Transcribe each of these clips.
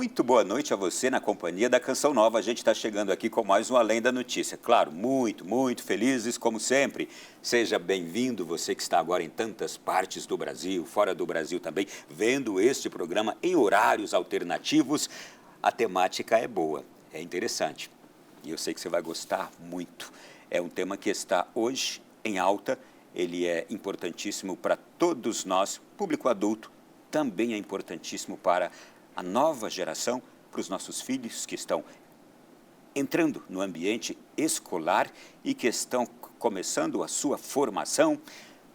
Muito boa noite a você na companhia da Canção Nova. A gente está chegando aqui com mais um Além da Notícia. Claro, muito felizes, como sempre. Seja bem-vindo, você que está agora em tantas partes do Brasil, fora do Brasil também, vendo este programa em horários alternativos. A temática é boa, é interessante e eu sei que você vai gostar muito. É um tema que está hoje em alta, ele é importantíssimo para todos nós, público adulto, também é importantíssimo para a nova geração, para os nossos filhos que estão entrando no ambiente escolar e que estão começando a sua formação.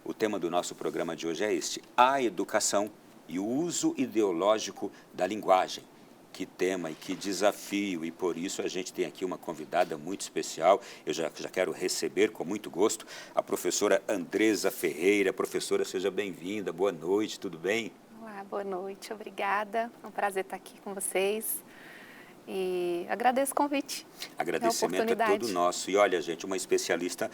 O tema do nosso programa de hoje é este: a educação e o uso ideológico da linguagem. Que tema e que desafio, e por isso a gente tem aqui uma convidada muito especial. Eu já quero receber com muito gosto a professora Andresa Ferreira. Professora, seja bem-vinda, boa noite, tudo bem? Olá, boa noite, obrigada. É um prazer estar aqui com vocês e agradeço o convite. Agradecimento é todo nosso. E olha, gente, uma especialista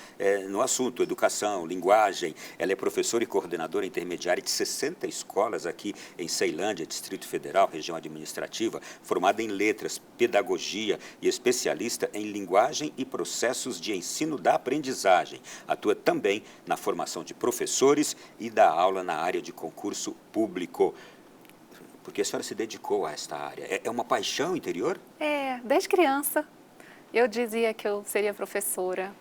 no assunto, educação, linguagem. Ela é professora e coordenadora intermediária de 60 escolas aqui em Ceilândia, Distrito Federal, região administrativa, formada em letras, pedagogia e especialista em linguagem e processos de ensino da aprendizagem. Atua também na formação de professores e dá aula na área de concurso público. Porque a senhora se dedicou a esta área. É uma paixão interior? Desde criança eu dizia que eu seria professora.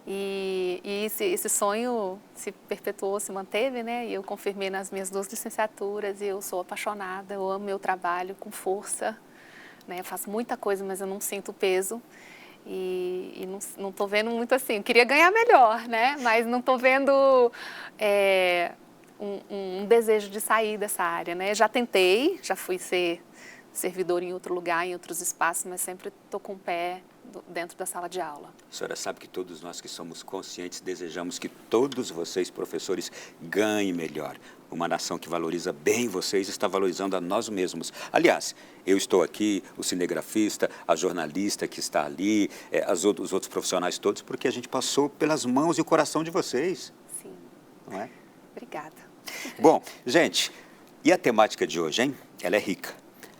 E esse sonho se perpetuou, se manteve, né? E eu confirmei nas minhas 2 licenciaturas e eu sou apaixonada, eu amo meu trabalho com força, né? Eu faço muita coisa, mas eu não sinto peso. E não estou vendo muito assim, eu queria ganhar melhor, né? Mas não estou vendo um desejo de sair dessa área, né? Já tentei, já fui ser servidor em outro lugar, em outros espaços, mas sempre estou com o pé dentro da sala de aula. A senhora sabe que todos nós que somos conscientes desejamos que todos vocês, professores, ganhem melhor. Uma nação que valoriza bem vocês está valorizando a nós mesmos. Aliás, eu estou aqui, o cinegrafista, a jornalista que está ali, os outros profissionais todos, porque a gente passou pelas mãos e o coração de vocês. Sim. Não é? Obrigada. Bom, gente, e a temática de hoje, hein? Ela é rica.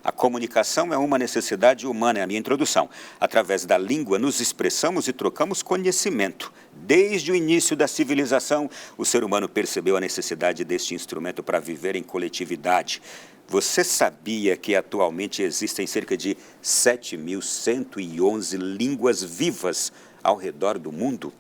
A comunicação é uma necessidade humana, é a minha introdução. Através da língua, nos expressamos e trocamos conhecimento. Desde o início da civilização, o ser humano percebeu a necessidade deste instrumento para viver em coletividade. Você sabia que atualmente existem cerca de 7.111 línguas vivas ao redor do mundo?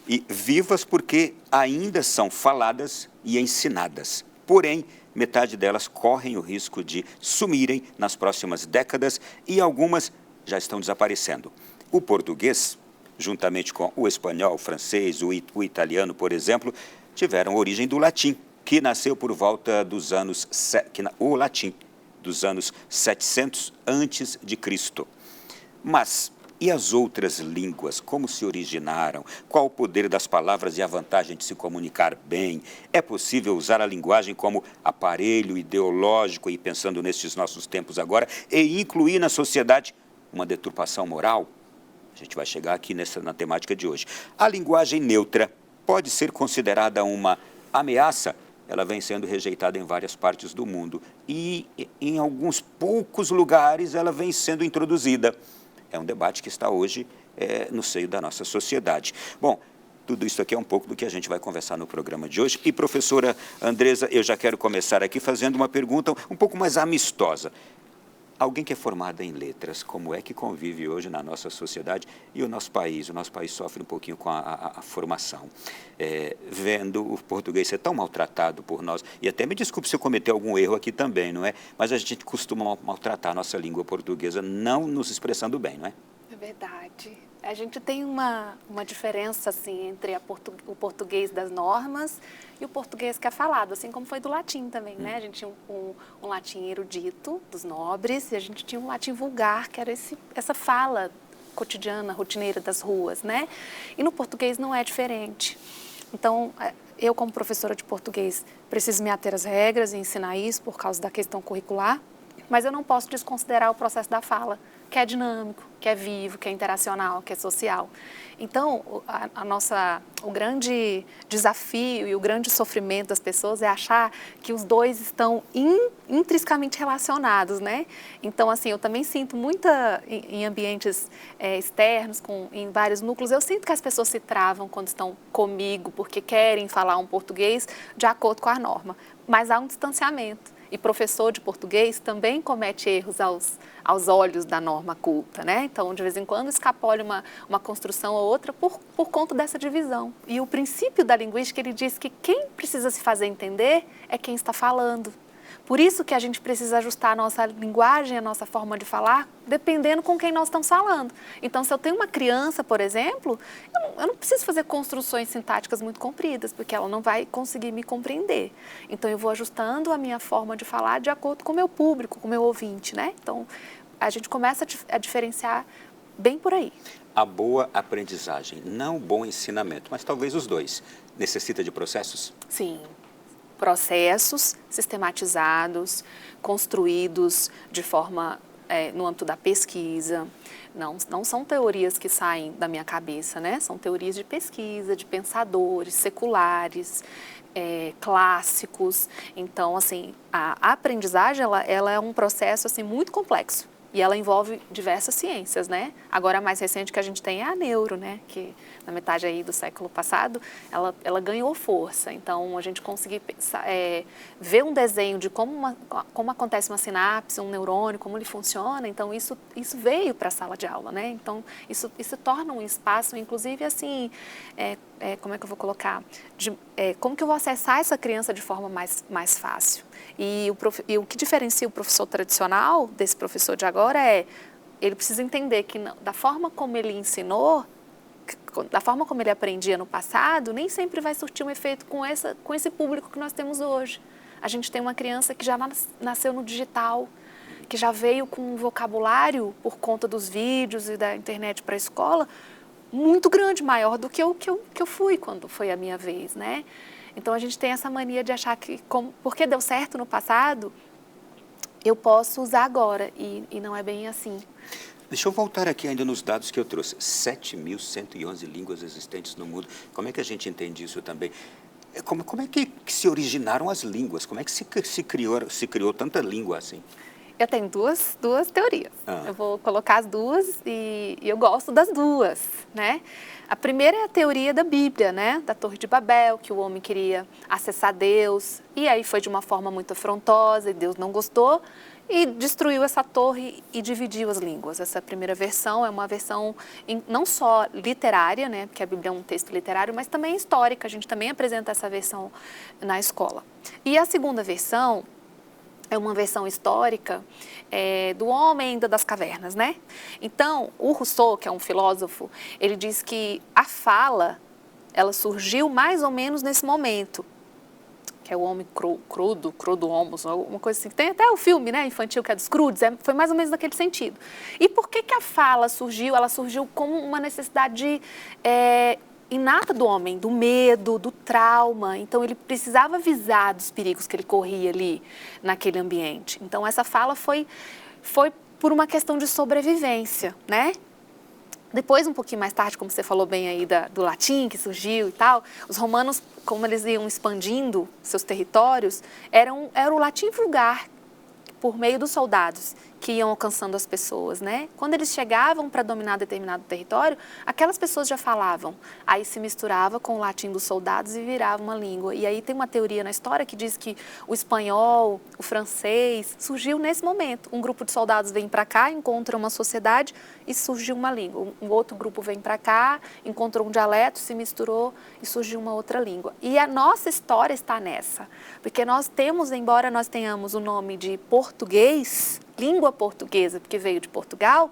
E vivas porque ainda são faladas e ensinadas. Porém, metade delas correm o risco de sumirem nas próximas décadas e algumas já estão desaparecendo. O português, juntamente com o espanhol, o francês, o italiano, por exemplo, tiveram origem do latim, que nasceu por volta dos anos 700 antes de Cristo. Mas e as outras línguas, como se originaram? Qual o poder das palavras e a vantagem de se comunicar bem? É possível usar a linguagem como aparelho ideológico, e pensando nestes nossos tempos agora, e incluir na sociedade uma deturpação moral? A gente vai chegar aqui na temática de hoje. A linguagem neutra pode ser considerada uma ameaça? Ela vem sendo rejeitada em várias partes do mundo e em alguns poucos lugares ela vem sendo introduzida. É um debate que está hoje no seio da nossa sociedade. Bom, tudo isso aqui é um pouco do que a gente vai conversar no programa de hoje. E, professora Andresa, eu já quero começar aqui fazendo uma pergunta um pouco mais amistosa. Alguém que é formada em letras, como é que convive hoje na nossa sociedade e o nosso país? O nosso país sofre um pouquinho com a formação. Vendo o português ser tão maltratado por nós, e até me desculpe se eu cometer algum erro aqui também, não é? Mas a gente costuma maltratar a nossa língua portuguesa, não nos expressando bem, não é? É verdade. A gente tem uma diferença assim, entre o português das normas e o português que é falado, assim como foi do latim também, né? A gente tinha um latim erudito, dos nobres, e a gente tinha um latim vulgar, que era essa fala cotidiana, rotineira das ruas, né? E no português não é diferente. Então, eu como professora de português preciso me ater às regras e ensinar isso por causa da questão curricular. Mas eu não posso desconsiderar o processo da fala, que é dinâmico, que é vivo, que é interacional, que é social. Então, o grande desafio e o grande sofrimento das pessoas é achar que os dois estão intrinsecamente relacionados, né? Então, assim, eu também sinto em ambientes externos, em vários núcleos, eu sinto que as pessoas se travam quando estão comigo, porque querem falar um português de acordo com a norma. Mas há um distanciamento. E professor de português também comete erros aos olhos da norma culta, né? Então, de vez em quando, escapole uma construção ou outra por conta dessa divisão. E o princípio da linguística, ele diz que quem precisa se fazer entender é quem está falando. Por isso que a gente precisa ajustar a nossa linguagem, a nossa forma de falar, dependendo com quem nós estamos falando. Então, se eu tenho uma criança, por exemplo, eu não preciso fazer construções sintáticas muito compridas, porque ela não vai conseguir me compreender. Então, eu vou ajustando a minha forma de falar de acordo com o meu público, com o meu ouvinte, né? Então, a gente começa a diferenciar bem por aí. A boa aprendizagem, não o bom ensinamento, mas talvez os dois. Necessita de processos? Sim. Processos sistematizados, construídos de forma, no âmbito da pesquisa. Não são teorias que saem da minha cabeça, né? São teorias de pesquisa, de pensadores seculares, clássicos. Então, assim, a aprendizagem, ela é um processo, assim, muito complexo. E ela envolve diversas ciências, né? Agora, a mais recente que a gente tem é a neuro, né? Que na metade aí do século passado, ela ganhou força. Então, a gente conseguir ver um desenho de como acontece uma sinapse, um neurônio, como ele funciona. Então, isso veio para a sala de aula, né? Então, isso torna um espaço, inclusive, assim, como é que eu vou colocar? Como que eu vou acessar essa criança de forma mais fácil? E o que diferencia o professor tradicional desse professor de agora ele precisa entender que da forma como ele ensinou, da forma como ele aprendia no passado, nem sempre vai surtir um efeito com esse público que nós temos hoje. A gente tem uma criança que já nasceu no digital, que já veio com um vocabulário, por conta dos vídeos e da internet para a escola, muito grande, maior do que eu fui quando foi a minha vez, né? Então, a gente tem essa mania de achar que, porque deu certo no passado, eu posso usar agora, e não é bem assim. Deixa eu voltar aqui ainda nos dados que eu trouxe. 7.111 línguas existentes no mundo. Como é que a gente entende isso também? Como é que se originaram as línguas? Como é que se criou tanta língua assim? Eu tenho duas teorias. Eu vou colocar as duas e eu gosto das duas, né? A primeira é a teoria da Bíblia, né? Da Torre de Babel, que o homem queria acessar Deus, e aí foi de uma forma muito afrontosa, e Deus não gostou, e destruiu essa torre e dividiu as línguas. Essa primeira versão é uma versão não só literária, né? Porque a Bíblia é um texto literário, mas também histórica. A gente também apresenta essa versão na escola. E a segunda versão é uma versão histórica do homem ainda das cavernas, né? Então, o Rousseau, que é um filósofo, ele diz que a fala, ela surgiu mais ou menos nesse momento, que é o homem crudo homus, alguma coisa assim. Tem até o filme, né, infantil, que é dos crudos, foi mais ou menos naquele sentido. E por que a fala surgiu? Ela surgiu como uma necessidade inata do homem, do medo, do trauma. Então, ele precisava avisar dos perigos que ele corria ali naquele ambiente. Então, essa fala foi por uma questão de sobrevivência, né? Depois, um pouquinho mais tarde, como você falou bem aí do latim que surgiu e tal, os romanos, como eles iam expandindo seus territórios, era o latim vulgar, por meio dos soldados que iam alcançando as pessoas, né? Quando eles chegavam para dominar determinado território, aquelas pessoas já falavam. Aí se misturava com o latim dos soldados e virava uma língua. E aí tem uma teoria na história que diz que o espanhol, o francês, surgiu nesse momento. Um grupo de soldados vem para cá, encontra uma sociedade e surgiu uma língua. Um outro grupo vem para cá, encontrou um dialeto, se misturou e surgiu uma outra língua. E a nossa história está nessa. Porque nós temos, embora nós tenhamos o nome de português, língua portuguesa, porque veio de Portugal,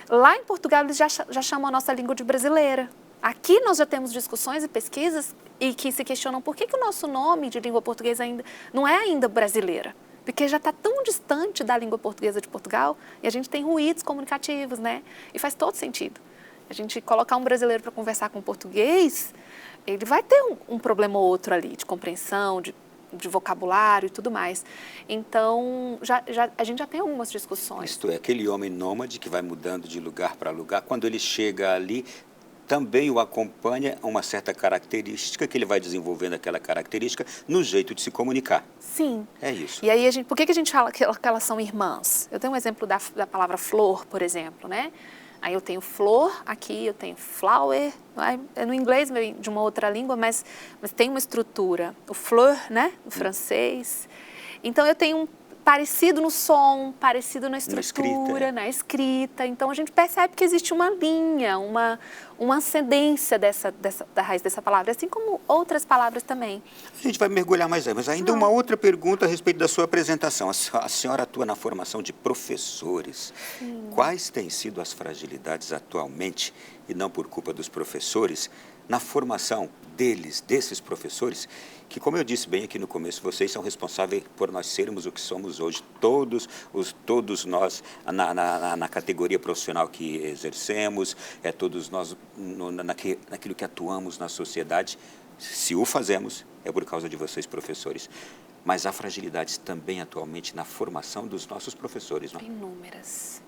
lá em Portugal eles já chamam a nossa língua de brasileira. Aqui nós já temos discussões e pesquisas e que se questionam por que o nosso nome de língua portuguesa ainda não é ainda brasileira. Porque já está tão distante da língua portuguesa de Portugal e a gente tem ruídos comunicativos, né? E faz todo sentido. A gente colocar um brasileiro para conversar com um português, ele vai ter um problema ou outro ali de compreensão, de vocabulário e tudo mais. Então, a gente já tem algumas discussões. Isto é, aquele homem nômade que vai mudando de lugar para lugar, quando ele chega ali, também o acompanha uma certa característica, que ele vai desenvolvendo aquela característica no jeito de se comunicar. Sim. É isso. E aí, por que a gente fala que elas são irmãs? Eu tenho um exemplo da palavra flor, por exemplo, né? Aí eu tenho flor aqui, eu tenho flower, é no inglês de uma outra língua, mas tem uma estrutura. O fleur, né, no francês. Então eu tenho parecido no som, parecido na estrutura, na escrita. Então a gente percebe que existe uma linha, uma ascendência da raiz dessa palavra, assim como outras palavras também. A gente vai mergulhar mais aí, mas ainda uma outra pergunta a respeito da sua apresentação. A senhora atua na formação de professores. Sim. Quais têm sido as fragilidades atualmente, e não por culpa dos professores, na formação desses professores, que, como eu disse bem aqui no começo, vocês são responsáveis por nós sermos o que somos hoje, todos nós, na categoria profissional que exercemos, todos nós naquilo que atuamos na sociedade. Se o fazemos, é por causa de vocês, professores. Mas há fragilidades também atualmente na formação dos nossos professores, não é? Inúmeras.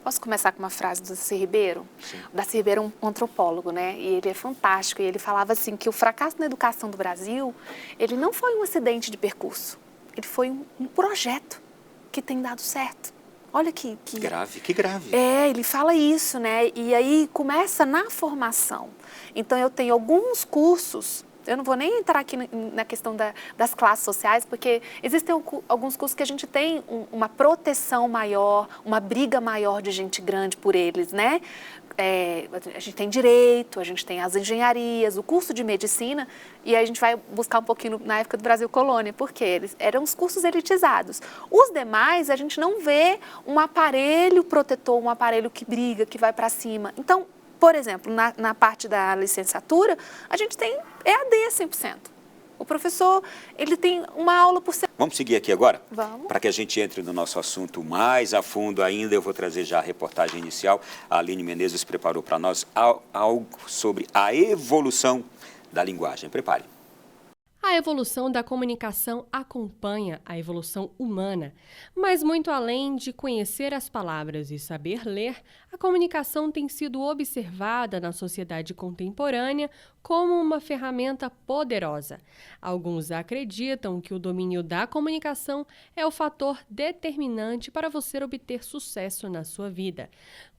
Posso começar com uma frase do Darcy Ribeiro? Sim. O Darcy Ribeiro é um antropólogo, né? E ele é fantástico. E ele falava assim que o fracasso na educação do Brasil, ele não foi um acidente de percurso. Ele foi um projeto que tem dado certo. Olha que grave, que grave. Ele fala isso, né? E aí começa na formação. Então eu tenho alguns cursos. Eu não vou nem entrar aqui na questão das classes sociais, porque existem alguns cursos que a gente tem uma proteção maior, uma briga maior de gente grande por eles, né? A gente tem direito, a gente tem as engenharias, o curso de medicina, e aí a gente vai buscar um pouquinho na época do Brasil Colônia, porque eles eram os cursos elitizados. Os demais, a gente não vê um aparelho protetor, um aparelho que briga, que vai para cima. Então, por exemplo, na parte da licenciatura, a gente tem EAD 100%. O professor, ele tem uma aula por semana. Vamos seguir aqui agora? Vamos. Para que a gente entre no nosso assunto mais a fundo ainda, eu vou trazer já a reportagem inicial. A Aline Menezes preparou para nós algo sobre a evolução da linguagem. Prepare. A evolução da comunicação acompanha a evolução humana, mas muito além de conhecer as palavras e saber ler, a comunicação tem sido observada na sociedade contemporânea como uma ferramenta poderosa. Alguns acreditam que o domínio da comunicação é o fator determinante para você obter sucesso na sua vida.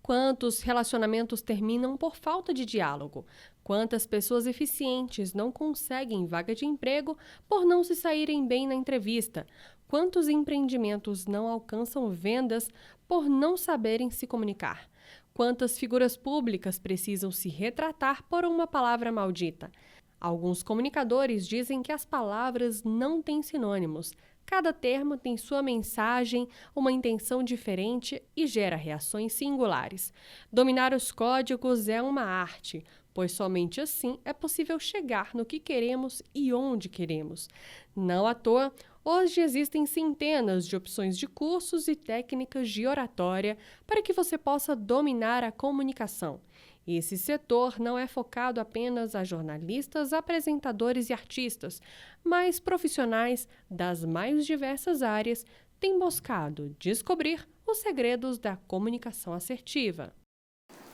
Quantos relacionamentos terminam por falta de diálogo? Quantas pessoas eficientes não conseguem vaga de emprego por não se saírem bem na entrevista? Quantos empreendimentos não alcançam vendas por não saberem se comunicar? Quantas figuras públicas precisam se retratar por uma palavra maldita? Alguns comunicadores dizem que as palavras não têm sinônimos. Cada termo tem sua mensagem, uma intenção diferente e gera reações singulares. Dominar os códigos é uma arte, pois somente assim é possível chegar no que queremos e onde queremos. Não à toa, hoje existem centenas de opções de cursos e técnicas de oratória para que você possa dominar a comunicação. Esse setor não é focado apenas a jornalistas, apresentadores e artistas, mas profissionais das mais diversas áreas têm buscado descobrir os segredos da comunicação assertiva.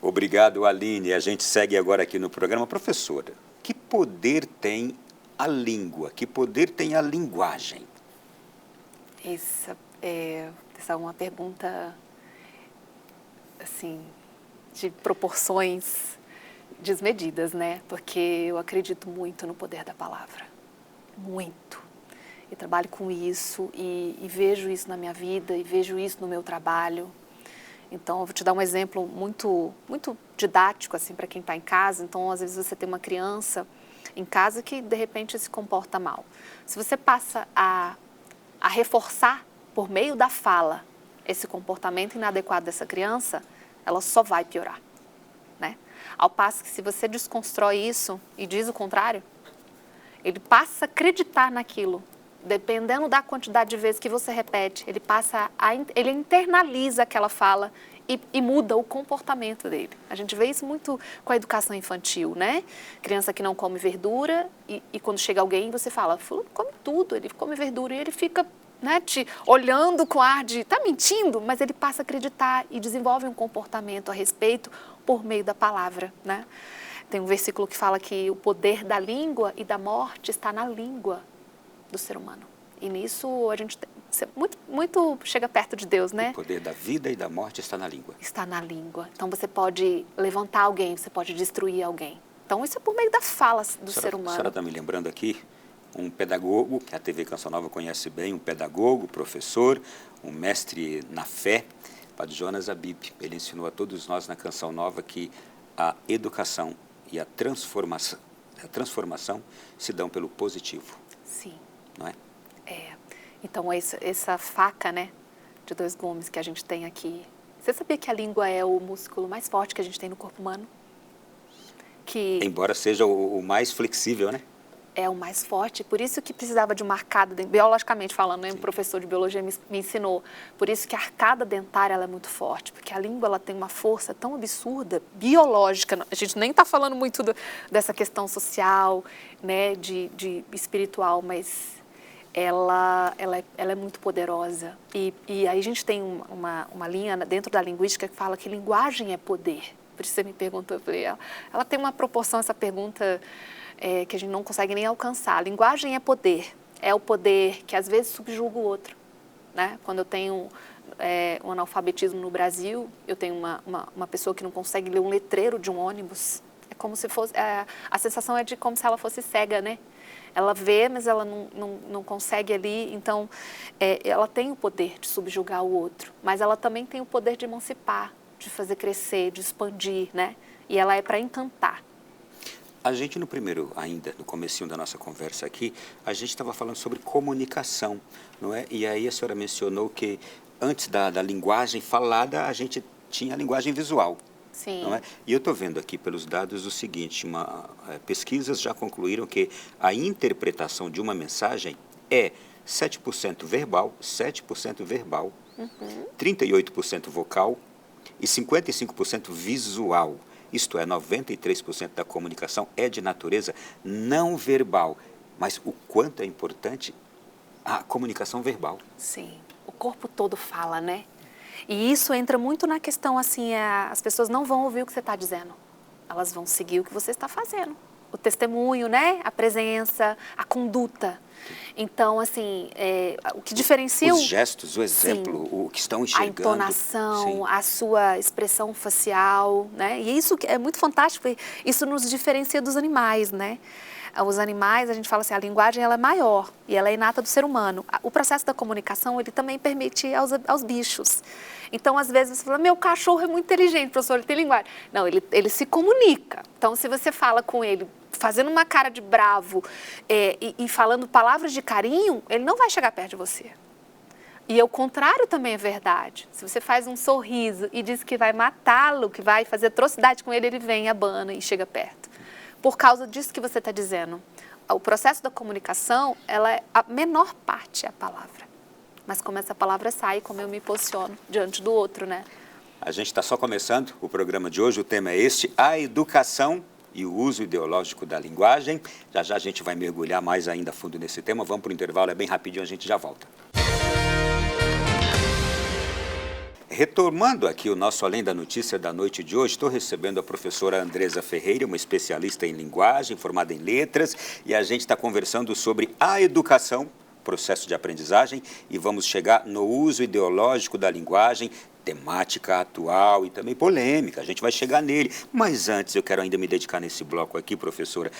Obrigado, Aline. A gente segue agora aqui no programa. Professora, que poder tem a língua? Que poder tem a linguagem? Essa é uma pergunta, assim, de proporções desmedidas, né? Porque eu acredito muito no poder da palavra. Muito. Eu trabalho com isso e vejo isso na minha vida e vejo isso no meu trabalho. Então, eu vou te dar um exemplo muito didático, assim, para quem está em casa. Então, às vezes você tem uma criança em casa que, de repente, se comporta mal. Se você passa a reforçar, por meio da fala, esse comportamento inadequado dessa criança, ela só vai piorar, né? Ao passo que, se você desconstrói isso e diz o contrário, ele passa a acreditar naquilo dependendo da quantidade de vezes que você repete, ele internaliza aquela fala e muda o comportamento dele. A gente vê isso muito com a educação infantil, né? Criança que não come verdura e quando chega alguém você fala, fulano come tudo, ele come verdura e ele fica, né, te olhando com ar de, tá mentindo? Mas ele passa a acreditar e desenvolve um comportamento a respeito por meio da palavra, né? Tem um versículo que fala que o poder da língua e da morte está na língua do ser humano. E nisso a gente muito chega perto de Deus, né? O poder da vida e da morte está na língua. Está na língua. Então você pode levantar alguém, você pode destruir alguém. Então isso é por meio da fala do ser humano. A senhora está me lembrando aqui um pedagogo, que a TV Canção Nova conhece bem, um pedagogo, professor, um mestre na fé, Padre Jonas Abib. Ele ensinou a todos nós na Canção Nova que a educação e a transformação se dão pelo positivo. Sim. Não é? Então, essa faca, né, de 2 gumes que a gente tem aqui. Você sabia que a língua é o músculo mais forte que a gente tem no corpo humano? Embora seja o mais flexível, né? É o mais forte, por isso que precisava de uma arcada, biologicamente falando, né? Um professor de biologia me ensinou. Por isso que a arcada dentária ela é muito forte, porque a língua ela tem uma força tão absurda, biológica. A gente nem está falando muito dessa questão social, né, de espiritual, mas ela é muito poderosa. E aí a gente tem uma linha dentro da linguística que fala que linguagem é poder. Por isso você me perguntou, eu falei, ela tem uma proporção, essa pergunta, que a gente não consegue nem alcançar. A linguagem é poder. É o poder que às vezes subjuga o outro, né? Quando eu tenho um analfabetismo no Brasil, eu tenho uma pessoa que não consegue ler um letreiro de um ônibus. É como se fosse... a sensação é de como se ela fosse cega, né? Ela vê, mas ela não consegue ali. Então, ela tem o poder de subjugar o outro, mas ela também tem o poder de emancipar, de fazer crescer, de expandir, né? E ela é para encantar. A gente no comecinho da nossa conversa aqui, a gente estava falando sobre comunicação, não é? E aí a senhora mencionou que antes da linguagem falada, a gente tinha a linguagem visual. Sim. Não é? E eu estou vendo aqui pelos dados o seguinte, pesquisas já concluíram que a interpretação de uma mensagem é 7% verbal, 38% vocal e 55% visual. Isto é, 93% da comunicação é de natureza não verbal. Mas o quanto é importante a comunicação verbal. Sim, o corpo todo fala, né? E isso entra muito na questão, assim, as pessoas não vão ouvir o que você está dizendo. Elas vão seguir o que você está fazendo. O testemunho, né? A presença, a conduta. Então, assim, o que diferencia... Os gestos, o exemplo, sim, o que estão enxergando. A entonação, sim, a sua expressão facial, né? E isso é muito fantástico, isso nos diferencia dos animais, né? Os animais, a gente fala assim, a linguagem ela é maior e ela é inata do ser humano. O processo da comunicação, ele também permite aos bichos. Então, às vezes, você fala, meu cachorro é muito inteligente, professor, ele tem linguagem. Não, ele se comunica. Então, se você fala com ele fazendo uma cara de bravo e falando palavras de carinho, ele não vai chegar perto de você. E o contrário também é verdade. Se você faz um sorriso e diz que vai matá-lo, que vai fazer atrocidade com ele, ele vem, abana e chega perto. Por causa disso que você está dizendo. O processo da comunicação, a menor parte é a palavra. Mas como essa palavra sai, como eu me posiciono diante do outro, né? A gente está só começando o programa de hoje, o tema é este, a educação e o uso ideológico da linguagem. Já já a gente vai mergulhar mais ainda a fundo nesse tema. Vamos para o intervalo, é bem rapidinho, a gente já volta. Retomando aqui o nosso Além da Notícia da noite de hoje, estou recebendo a professora Andresa Ferreira, uma especialista em linguagem, formada em letras, e a gente está conversando sobre a educação, processo de aprendizagem, e vamos chegar no uso ideológico da linguagem, temática atual e também polêmica, a gente vai chegar nele. Mas antes, eu quero ainda me dedicar nesse bloco aqui, professora,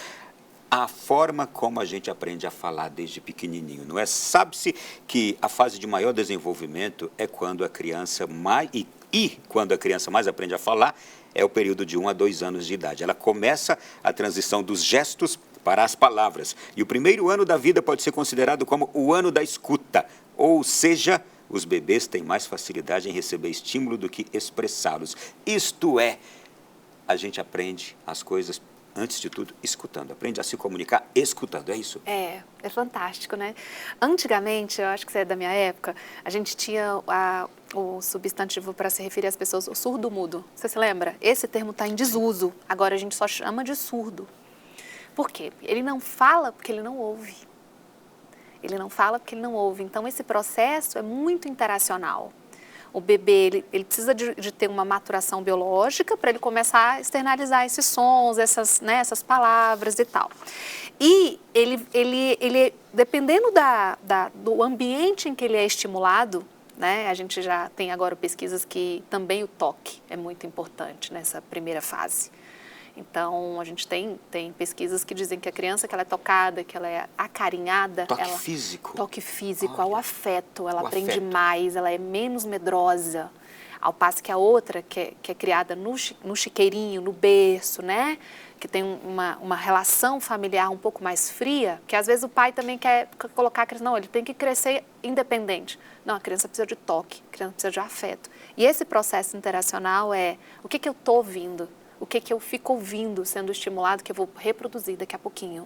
a forma como a gente aprende a falar desde pequenininho, não é? Sabe-se que a fase de maior desenvolvimento é quando a criança quando a criança mais aprende a falar é o período de 1 a 2 anos de idade. Ela começa a transição dos gestos para as palavras. E o primeiro ano da vida pode ser considerado como o ano da escuta, ou seja, os bebês têm mais facilidade em receber estímulo do que expressá-los. Isto é, a gente aprende as coisas antes de tudo, escutando. Aprende a se comunicar escutando, é isso? É fantástico, né? Antigamente, eu acho que você é da minha época, a gente tinha o substantivo para se referir às pessoas, o surdo-mudo. Você se lembra? Esse termo está em desuso. Agora a gente só chama de surdo. Por quê? Ele não fala porque ele não ouve. Ele não fala porque ele não ouve. Então, esse processo é muito interacional. O bebê, ele precisa de ter uma maturação biológica para ele começar a externalizar esses sons, essas palavras e tal. E ele dependendo do ambiente em que ele é estimulado, né, a gente já tem agora pesquisas que também o toque é muito importante nessa primeira fase. Então, a gente tem pesquisas que dizem que a criança que ela é tocada, que ela é acarinhada... Toque físico? Toque físico, Olha, o afeto, ela aprende afeto. mais, ela é menos medrosa. Ao passo que a outra, que é criada no chiqueirinho, no berço, né? Que tem uma relação familiar um pouco mais fria, que às vezes o pai também quer colocar a criança, não, ele tem que crescer independente. Não, a criança precisa de toque, a criança precisa de afeto. E esse processo interacional é o que eu estou ouvindo? O que eu fico ouvindo sendo estimulado, que eu vou reproduzir daqui a pouquinho.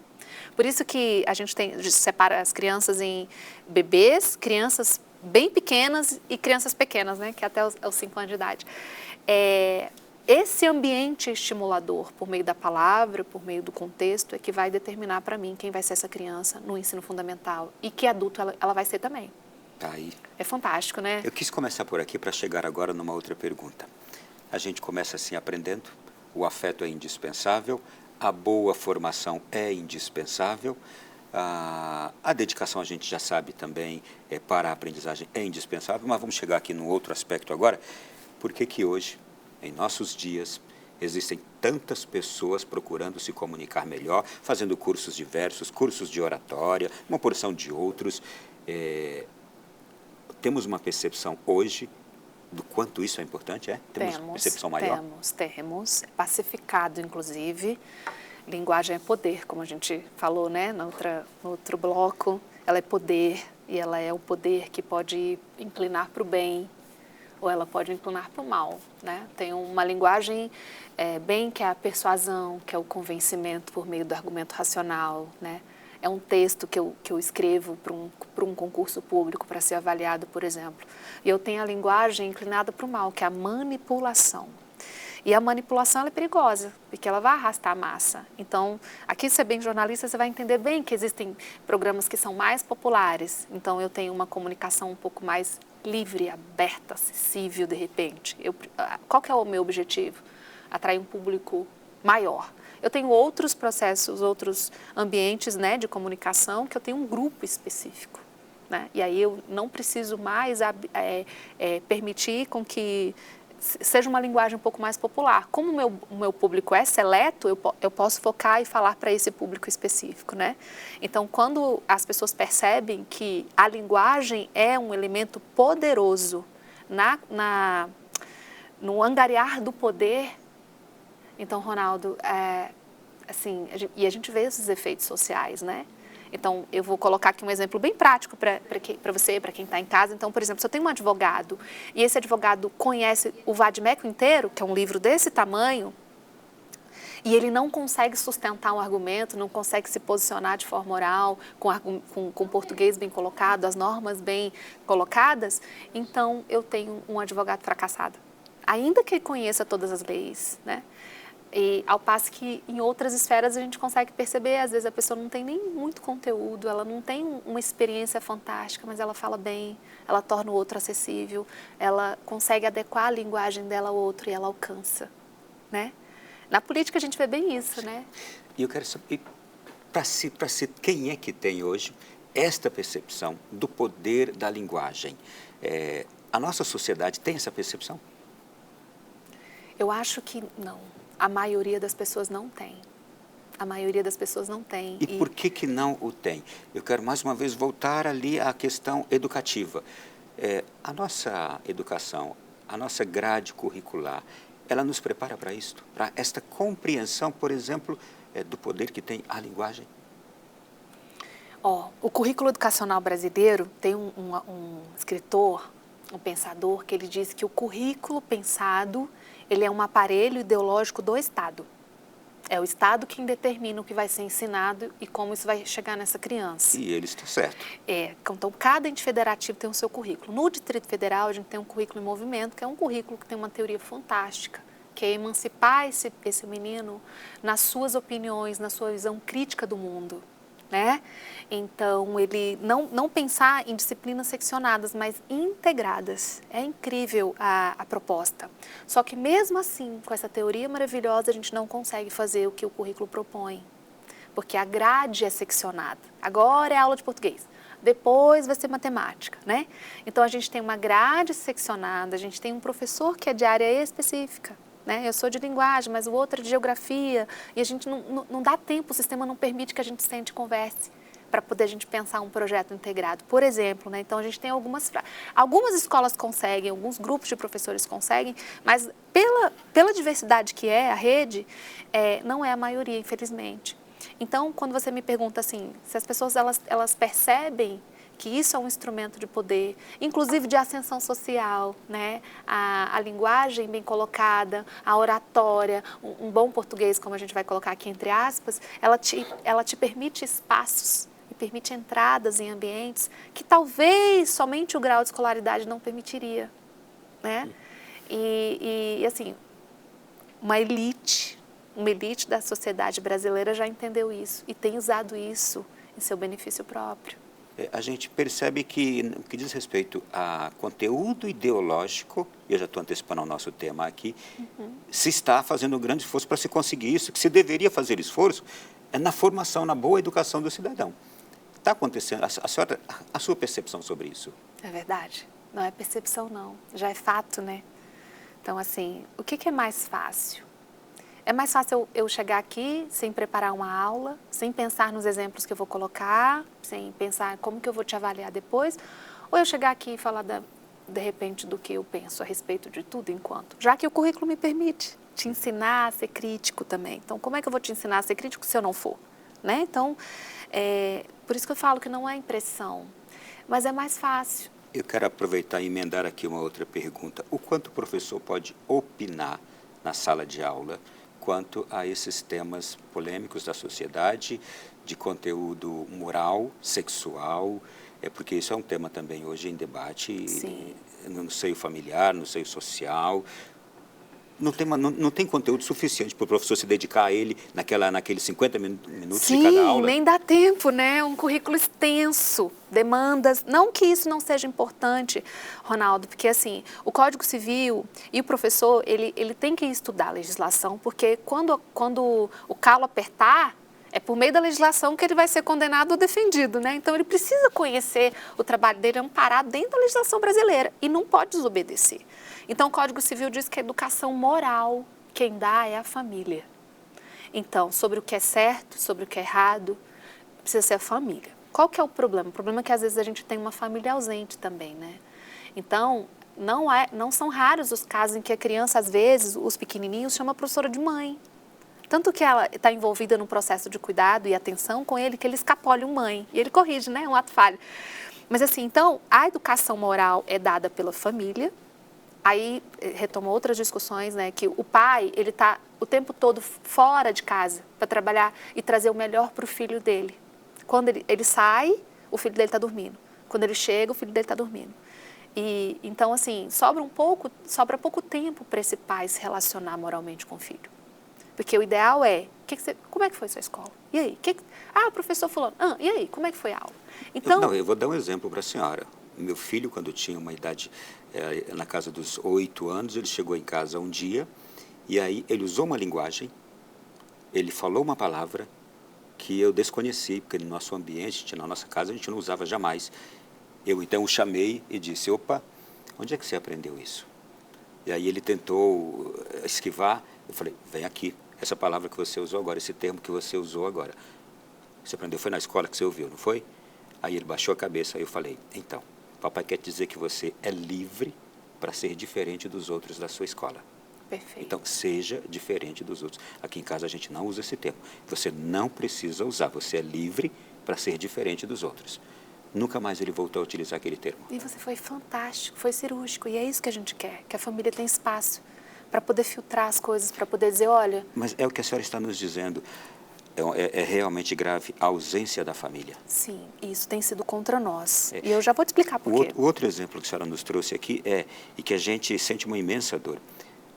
Por isso que a gente separa as crianças em bebês, crianças bem pequenas e crianças pequenas, né, que até os 5 anos de idade. Esse ambiente estimulador, por meio da palavra, por meio do contexto, é que vai determinar para mim quem vai ser essa criança no ensino fundamental e que adulto ela vai ser também. Tá aí. É fantástico, né? Eu quis começar por aqui para chegar agora numa outra pergunta. A gente começa assim aprendendo. O afeto é indispensável, a boa formação é indispensável, a dedicação a gente já sabe também para a aprendizagem é indispensável, mas vamos chegar aqui num outro aspecto agora. Por que hoje, em nossos dias, existem tantas pessoas procurando se comunicar melhor, fazendo cursos diversos, cursos de oratória, uma porção de outros? Temos uma percepção hoje do quanto isso é importante, Temos uma percepção maior? Temos. É pacificado, inclusive. Linguagem é poder, como a gente falou, né, no outro bloco. Ela é poder, e ela é o poder que pode inclinar para o bem, ou ela pode inclinar para o mal, né? Tem uma linguagem bem que é a persuasão, que é o convencimento por meio do argumento racional, né? É um texto que eu escrevo para um concurso público para ser avaliado, por exemplo. E eu tenho a linguagem inclinada para o mal, que é a manipulação. E a manipulação ela é perigosa, porque ela vai arrastar a massa. Então, aqui, você bem jornalista, você vai entender bem que existem programas que são mais populares. Então, eu tenho uma comunicação um pouco mais livre, aberta, acessível, de repente. Qual que é o meu objetivo? Atrair um público maior. Eu tenho outros processos, outros ambientes, né, de comunicação, que eu tenho um grupo específico, né? E aí eu não preciso mais permitir com que seja uma linguagem um pouco mais popular. Como o meu público é seleto, eu posso focar e falar para esse público específico, né? Então, quando as pessoas percebem que a linguagem é um elemento poderoso no angariar do poder, então, Ronaldo, assim, e a gente vê esses efeitos sociais, né? Então, eu vou colocar aqui um exemplo bem prático para você, para quem está em casa. Então, por exemplo, se eu tenho um advogado e esse advogado conhece o Vade-Mecum inteiro, que é um livro desse tamanho, e ele não consegue sustentar um argumento, não consegue se posicionar de forma oral, com português bem colocado, as normas bem colocadas, então eu tenho um advogado fracassado. Ainda que ele conheça todas as leis, né? E ao passo que em outras esferas a gente consegue perceber, às vezes a pessoa não tem nem muito conteúdo, ela não tem uma experiência fantástica, mas ela fala bem, ela torna o outro acessível, ela consegue adequar a linguagem dela ao outro e ela alcança, né? Na política a gente vê bem isso, né? E eu quero saber, quem é que tem hoje esta percepção do poder da linguagem? A nossa sociedade tem essa percepção? Eu acho que não. A maioria das pessoas não tem. A maioria das pessoas não tem. E por que não o tem? Eu quero mais uma vez voltar ali à questão educativa. A nossa educação, a nossa grade curricular, ela nos prepara para isto? Para esta compreensão, por exemplo, do poder que tem a linguagem? O currículo educacional brasileiro tem um escritor, um pensador, que ele diz que o currículo pensado ele é um aparelho ideológico do Estado. É o Estado quem determina o que vai ser ensinado e como isso vai chegar nessa criança. E ele está certo. Então, cada ente federativo tem o seu currículo. No Distrito Federal, a gente tem um currículo em movimento, que é um currículo que tem uma teoria fantástica, que é emancipar esse menino nas suas opiniões, na sua visão crítica do mundo, né? Então, ele não pensar em disciplinas seccionadas, mas integradas. É incrível a proposta. Só que mesmo assim, com essa teoria maravilhosa, a gente não consegue fazer o que o currículo propõe, porque a grade é seccionada. Agora é aula de português, depois vai ser matemática, né? Então, a gente tem uma grade seccionada, a gente tem um professor que é de área específica, né? Eu sou de linguagem, mas o outro é de geografia, e a gente não dá tempo, o sistema não permite que a gente sente e converse para poder a gente pensar um projeto integrado, por exemplo, né? Então, a gente tem algumas escolas conseguem, alguns grupos de professores conseguem, mas pela diversidade que é a rede, não é a maioria, infelizmente. Então, quando você me pergunta assim, se as pessoas elas percebem que isso é um instrumento de poder, inclusive de ascensão social, né? A linguagem bem colocada, a oratória, um bom português, como a gente vai colocar aqui entre aspas, ela te permite espaços e permite entradas em ambientes que talvez somente o grau de escolaridade não permitiria, né? E assim, uma elite da sociedade brasileira já entendeu isso e tem usado isso em seu benefício próprio. A gente percebe que, no que diz respeito a conteúdo ideológico, eu já estou antecipando o nosso tema aqui, se está fazendo um grande esforço para se conseguir isso, que se deveria fazer esforço na formação, na boa educação do cidadão. Está acontecendo, a sua percepção sobre isso? É verdade, não é percepção não, já é fato, né? Então, assim, o que é mais fácil? É mais fácil eu chegar aqui sem preparar uma aula, sem pensar nos exemplos que eu vou colocar, sem pensar como que eu vou te avaliar depois, ou eu chegar aqui e falar de repente do que eu penso a respeito de tudo enquanto, já que o currículo me permite te ensinar a ser crítico também. Então, como é que eu vou te ensinar a ser crítico se eu não for? Né? Então, por isso que eu falo que não é impressão, mas é mais fácil. Eu quero aproveitar e emendar aqui uma outra pergunta. O quanto o professor pode opinar na sala de aula quanto a esses temas polêmicos da sociedade, de conteúdo moral, sexual, porque isso é um tema também hoje em debate. Sim. No seio familiar, no seio social. Não tem conteúdo suficiente para o professor se dedicar a ele naqueles 50 minutos de cada aula? Sim, nem dá tempo, né? Um currículo extenso, demandas. Não que isso não seja importante, Ronaldo, porque assim, o Código Civil e o professor, ele tem que estudar a legislação, porque quando o calo apertar, é por meio da legislação que ele vai ser condenado ou defendido, né? Então, ele precisa conhecer o trabalho dele amparado dentro da legislação brasileira e não pode desobedecer. Então, o Código Civil diz que a educação moral, quem dá é a família. Então, sobre o que é certo, sobre o que é errado, precisa ser a família. Qual que é o problema? O problema é que, às vezes, a gente tem uma família ausente também, né? Então, não são raros os casos em que a criança, às vezes, os pequenininhos, chama a professora de mãe. Tanto que ela está envolvida num processo de cuidado e atenção com ele, que ele escapole um mãe. E ele corrige, né? Um ato falho. Mas assim, então, a educação moral é dada pela família. Aí, retomou outras discussões, né? Que o pai, ele está o tempo todo fora de casa para trabalhar e trazer o melhor para o filho dele. Quando ele sai, o filho dele está dormindo. Quando ele chega, o filho dele está dormindo. E, então, assim, sobra pouco tempo para esse pai se relacionar moralmente com o filho. Porque o ideal é, como é que foi a sua escola? E aí? O professor fulano. E aí, como é que foi a aula? Então, eu vou dar um exemplo para a senhora. Meu filho, quando tinha uma idade, na casa dos 8 anos, ele chegou em casa um dia, e aí ele usou uma linguagem, ele falou uma palavra que eu desconheci, porque no nosso ambiente, na nossa casa, a gente não usava jamais. Eu então o chamei e disse, opa, onde é que você aprendeu isso? E aí ele tentou esquivar, eu falei, vem aqui. Essa palavra que você usou agora, esse termo que você usou agora, você aprendeu, foi na escola que você ouviu, não foi? Aí ele baixou a cabeça, aí eu falei, então, papai quer dizer que você é livre para ser diferente dos outros da sua escola. Perfeito. Então, seja diferente dos outros. Aqui em casa a gente não usa esse termo. Você não precisa usar, você é livre para ser diferente dos outros. Nunca mais ele voltou a utilizar aquele termo. E você foi fantástico, foi cirúrgico, e é isso que a gente quer, que a família tenha espaço para poder filtrar as coisas, para poder dizer, olha... Mas é o que a senhora está nos dizendo. É realmente grave a ausência da família. Sim, isso tem sido contra nós. E eu já vou te explicar por quê. O outro exemplo que a senhora nos trouxe aqui e que a gente sente uma imensa dor,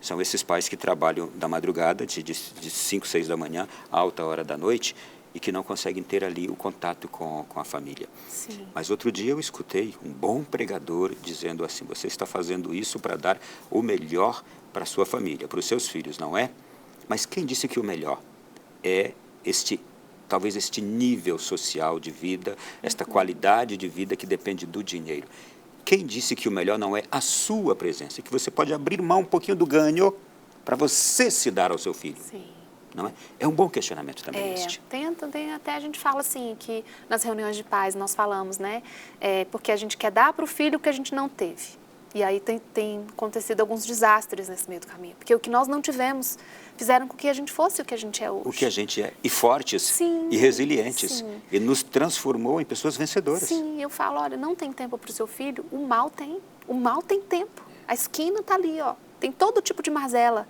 são esses pais que trabalham da madrugada, de 5, 6 da manhã, a alta hora da noite, e que não conseguem ter ali o contato com a família. Sim. Mas outro dia eu escutei um bom pregador dizendo assim, você está fazendo isso para dar o melhor para a sua família, para os seus filhos, não é? Mas quem disse que o melhor é talvez este nível social de vida, esta qualidade de vida que depende do dinheiro? Quem disse que o melhor não é a sua presença, que você pode abrir mão um pouquinho do ganho para você se dar ao seu filho? Sim. Não é? É um bom questionamento também este. Tem até a gente fala assim, que nas reuniões de pais nós falamos, né? Porque a gente quer dar para o filho o que a gente não teve. E aí tem acontecido alguns desastres nesse meio do caminho. Porque o que nós não tivemos fizeram com que a gente fosse o que a gente é hoje. O que a gente é. E fortes, sim, e resilientes. Sim. E nos transformou em pessoas vencedoras. Sim, eu falo, olha, não tem tempo para o seu filho, o mal tem. O mal tem tempo. A esquina está ali, ó. Tem todo tipo de mazela.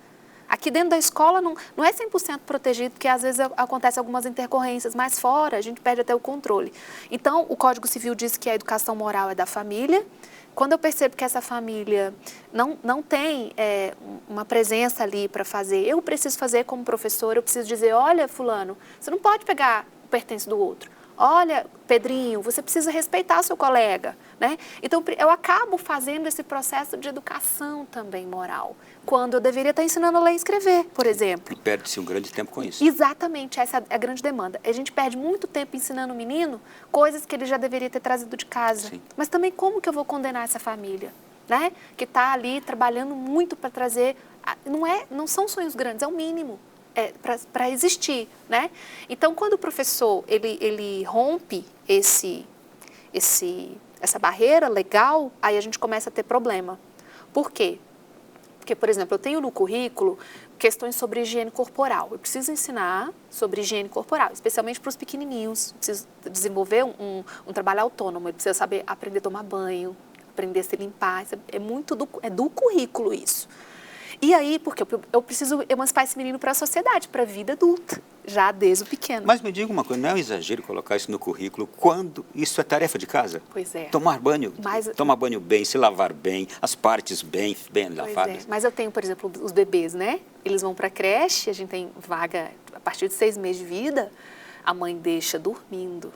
Aqui dentro da escola não é 100% protegido, porque às vezes acontecem algumas intercorrências, mas fora a gente perde até o controle. Então, o Código Civil diz que a educação moral é da família. Quando eu percebo que essa família não tem uma presença ali para fazer, eu preciso fazer como professor, eu preciso dizer, olha, fulano, você não pode pegar o pertence do outro. Olha, Pedrinho, você precisa respeitar o seu colega, né? Então, eu acabo fazendo esse processo de educação também moral, quando eu deveria estar ensinando a ler e escrever, por exemplo. E perde-se um grande tempo com isso. Exatamente, essa é a grande demanda. A gente perde muito tempo ensinando o menino coisas que ele já deveria ter trazido de casa. Sim. Mas também como que eu vou condenar essa família, né? Que está ali trabalhando muito para trazer... Não são sonhos grandes, é o mínimo. Para existir, né? Então, quando o professor ele rompe essa barreira legal, aí a gente começa a ter problema. Por quê? Porque, por exemplo, eu tenho no currículo questões sobre higiene corporal. Eu preciso ensinar sobre higiene corporal, especialmente para os pequenininhos. Eu preciso desenvolver um trabalho autônomo. Eu preciso saber aprender a tomar banho, aprender a se limpar. É muito do currículo isso. E aí, porque eu preciso emancipar esse menino para a sociedade, para a vida adulta, já desde o pequeno. Mas me diga uma coisa, não é um exagero colocar isso no currículo quando isso é tarefa de casa? Pois é. Tomar banho, tomar banho bem, se lavar bem, as partes bem lavadas. Mas eu tenho, por exemplo, os bebês, né? Eles vão para a creche, a gente tem vaga a partir de 6 meses de vida, a mãe deixa dormindo.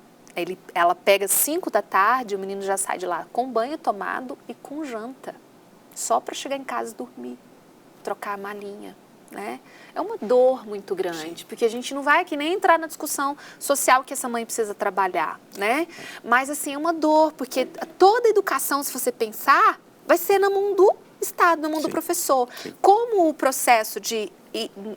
Ela pega 5 da tarde, o menino já sai de lá com banho tomado e com janta, só para chegar em casa e dormir. Trocar a malinha, né? É uma dor muito grande, porque a gente não vai aqui nem entrar na discussão social que essa mãe precisa trabalhar, né? Mas, assim, é uma dor, porque toda educação, se você pensar, vai ser na mão do Estado, na mão do professor. Como o processo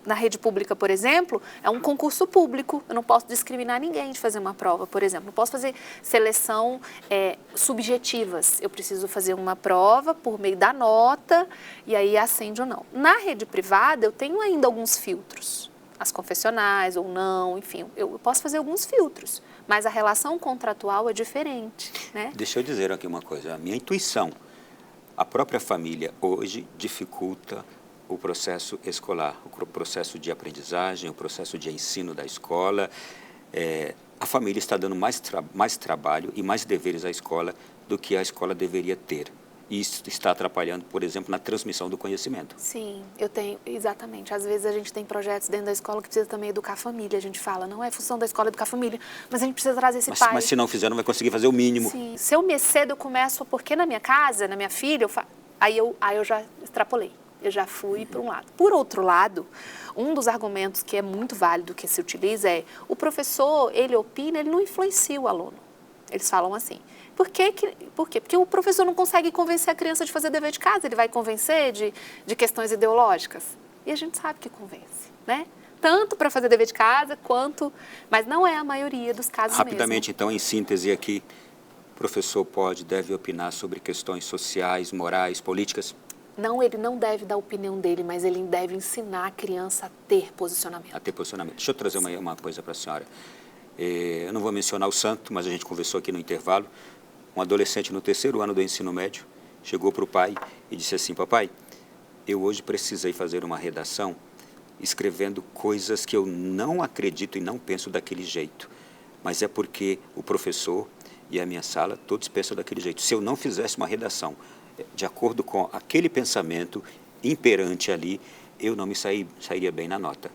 na rede pública, por exemplo, é um concurso público. Eu não posso discriminar ninguém de fazer uma prova, por exemplo. Não posso fazer seleção subjetivas. Eu preciso fazer uma prova por meio da nota e aí acende ou não. Na rede privada, eu tenho ainda alguns filtros. As confessionais ou não, enfim. Eu posso fazer alguns filtros, mas a relação contratual é diferente, né? Deixa eu dizer aqui uma coisa. A minha intuição, a própria família hoje dificulta o processo escolar, o processo de aprendizagem, o processo de ensino da escola. A família está dando mais trabalho e mais deveres à escola do que a escola deveria ter. E isso está atrapalhando, por exemplo, na transmissão do conhecimento. Sim, eu tenho, exatamente. Às vezes a gente tem projetos dentro da escola que precisa também educar a família. A gente fala, não é função da escola educar a família, mas a gente precisa trazer esse pai. Mas se não fizer, não vai conseguir fazer o mínimo. Sim, se eu me excedo, eu começo, porque na minha casa, na minha filha, aí eu já extrapolei. Eu já fui para um lado. Por outro lado, um dos argumentos que é muito válido que se utiliza é o professor, ele opina, ele não influencia o aluno. Eles falam assim. Por quê? Porque o professor não consegue convencer a criança de fazer dever de casa, ele vai convencer de questões ideológicas. E a gente sabe que convence, né? Tanto para fazer dever de casa, mas não é a maioria dos casos Rapidamente, mesmo. então, em síntese aqui, o professor deve opinar sobre questões sociais, morais, políticas? Não, ele não deve dar a opinião dele, mas ele deve ensinar a criança a ter posicionamento. A ter posicionamento. Deixa eu trazer uma coisa para a senhora. Eu não vou mencionar o santo, mas a gente conversou aqui no intervalo. Um adolescente no 3º ano do ensino médio chegou para o pai e disse assim, papai, Eu hoje precisei fazer uma redação escrevendo coisas que eu não acredito e não penso daquele jeito. Mas é porque o professor e a minha sala, todos pensam daquele jeito. Se eu não fizesse uma redação de acordo com aquele pensamento imperante ali, eu não me sairia bem na nota.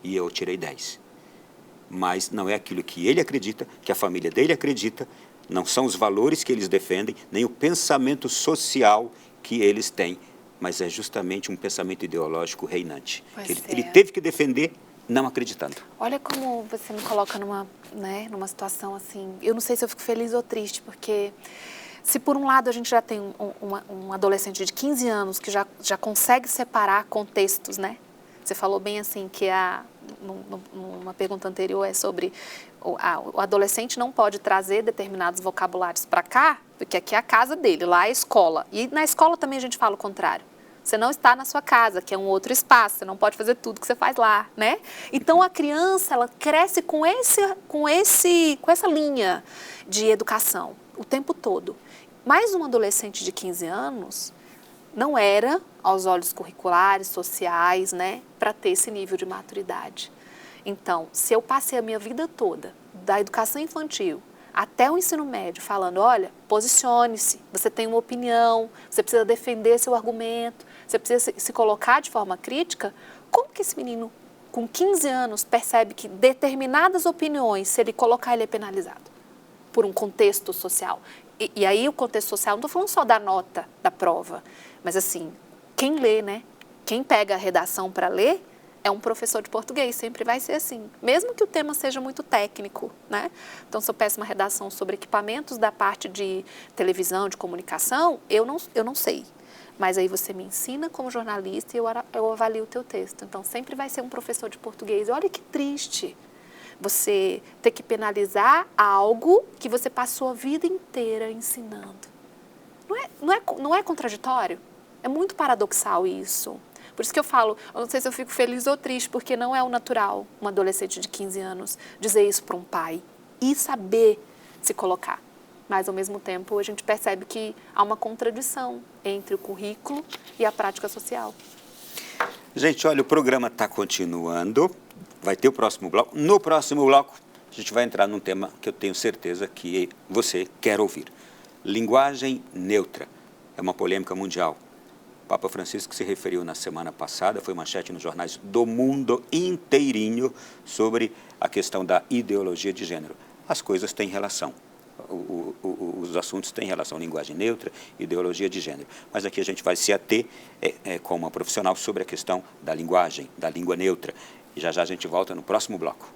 E eu tirei 10. Mas não é aquilo que ele acredita, que a família dele acredita, não são os valores que eles defendem, nem o pensamento social que eles têm, mas é justamente um pensamento ideológico reinante. Que ele teve que defender não acreditando. Olha como você me coloca numa situação assim, eu não sei se eu fico feliz ou triste, porque se por um lado a gente já tem um adolescente de 15 anos que já consegue separar contextos, né? Você falou bem assim que numa pergunta anterior é sobre o adolescente não pode trazer determinados vocabulários para cá, porque aqui é a casa dele, lá é a escola. E na escola também a gente fala o contrário. Você não está na sua casa, que é um outro espaço, você não pode fazer tudo que você faz lá, né? Então a criança, ela cresce com essa linha de educação o tempo todo. Mas um adolescente de 15 anos não era, aos olhos curriculares, sociais, né, para ter esse nível de maturidade. Então, se eu passei a minha vida toda, da educação infantil até o ensino médio, falando, olha, posicione-se, você tem uma opinião, você precisa defender seu argumento, você precisa se colocar de forma crítica, como que esse menino, com 15 anos, percebe que determinadas opiniões, se ele colocar, ele é penalizado por um contexto social? E aí o contexto social, não estou falando só da nota da prova, mas assim, quem lê, né? Quem pega a redação para ler é um professor de português, sempre vai ser assim, mesmo que o tema seja muito técnico, né? Então, se eu peço uma redação sobre equipamentos da parte de televisão, de comunicação, eu não sei. Mas aí você me ensina como jornalista e eu avalio o teu texto. Então, sempre vai ser um professor de português. Olha que triste você ter que penalizar algo que você passou a vida inteira ensinando. Não é contraditório? É muito paradoxal isso. Por isso que eu falo, eu não sei se eu fico feliz ou triste, porque não é o natural um adolescente de 15 anos dizer isso para um pai e saber se colocar. Mas, ao mesmo tempo, a gente percebe que há uma contradição entre o currículo e a prática social. Gente, olha, o programa está continuando, vai ter o próximo bloco. No próximo bloco, a gente vai entrar num tema que eu tenho certeza que você quer ouvir. Linguagem neutra. É uma polêmica mundial. O Papa Francisco se referiu na semana passada, foi manchete nos jornais do mundo inteirinho sobre a questão da ideologia de gênero. As coisas têm relação. Os assuntos têm relação, linguagem neutra, ideologia de gênero. Mas aqui a gente vai se ater com uma profissional sobre a questão da linguagem, da língua neutra. E já a gente volta no próximo bloco.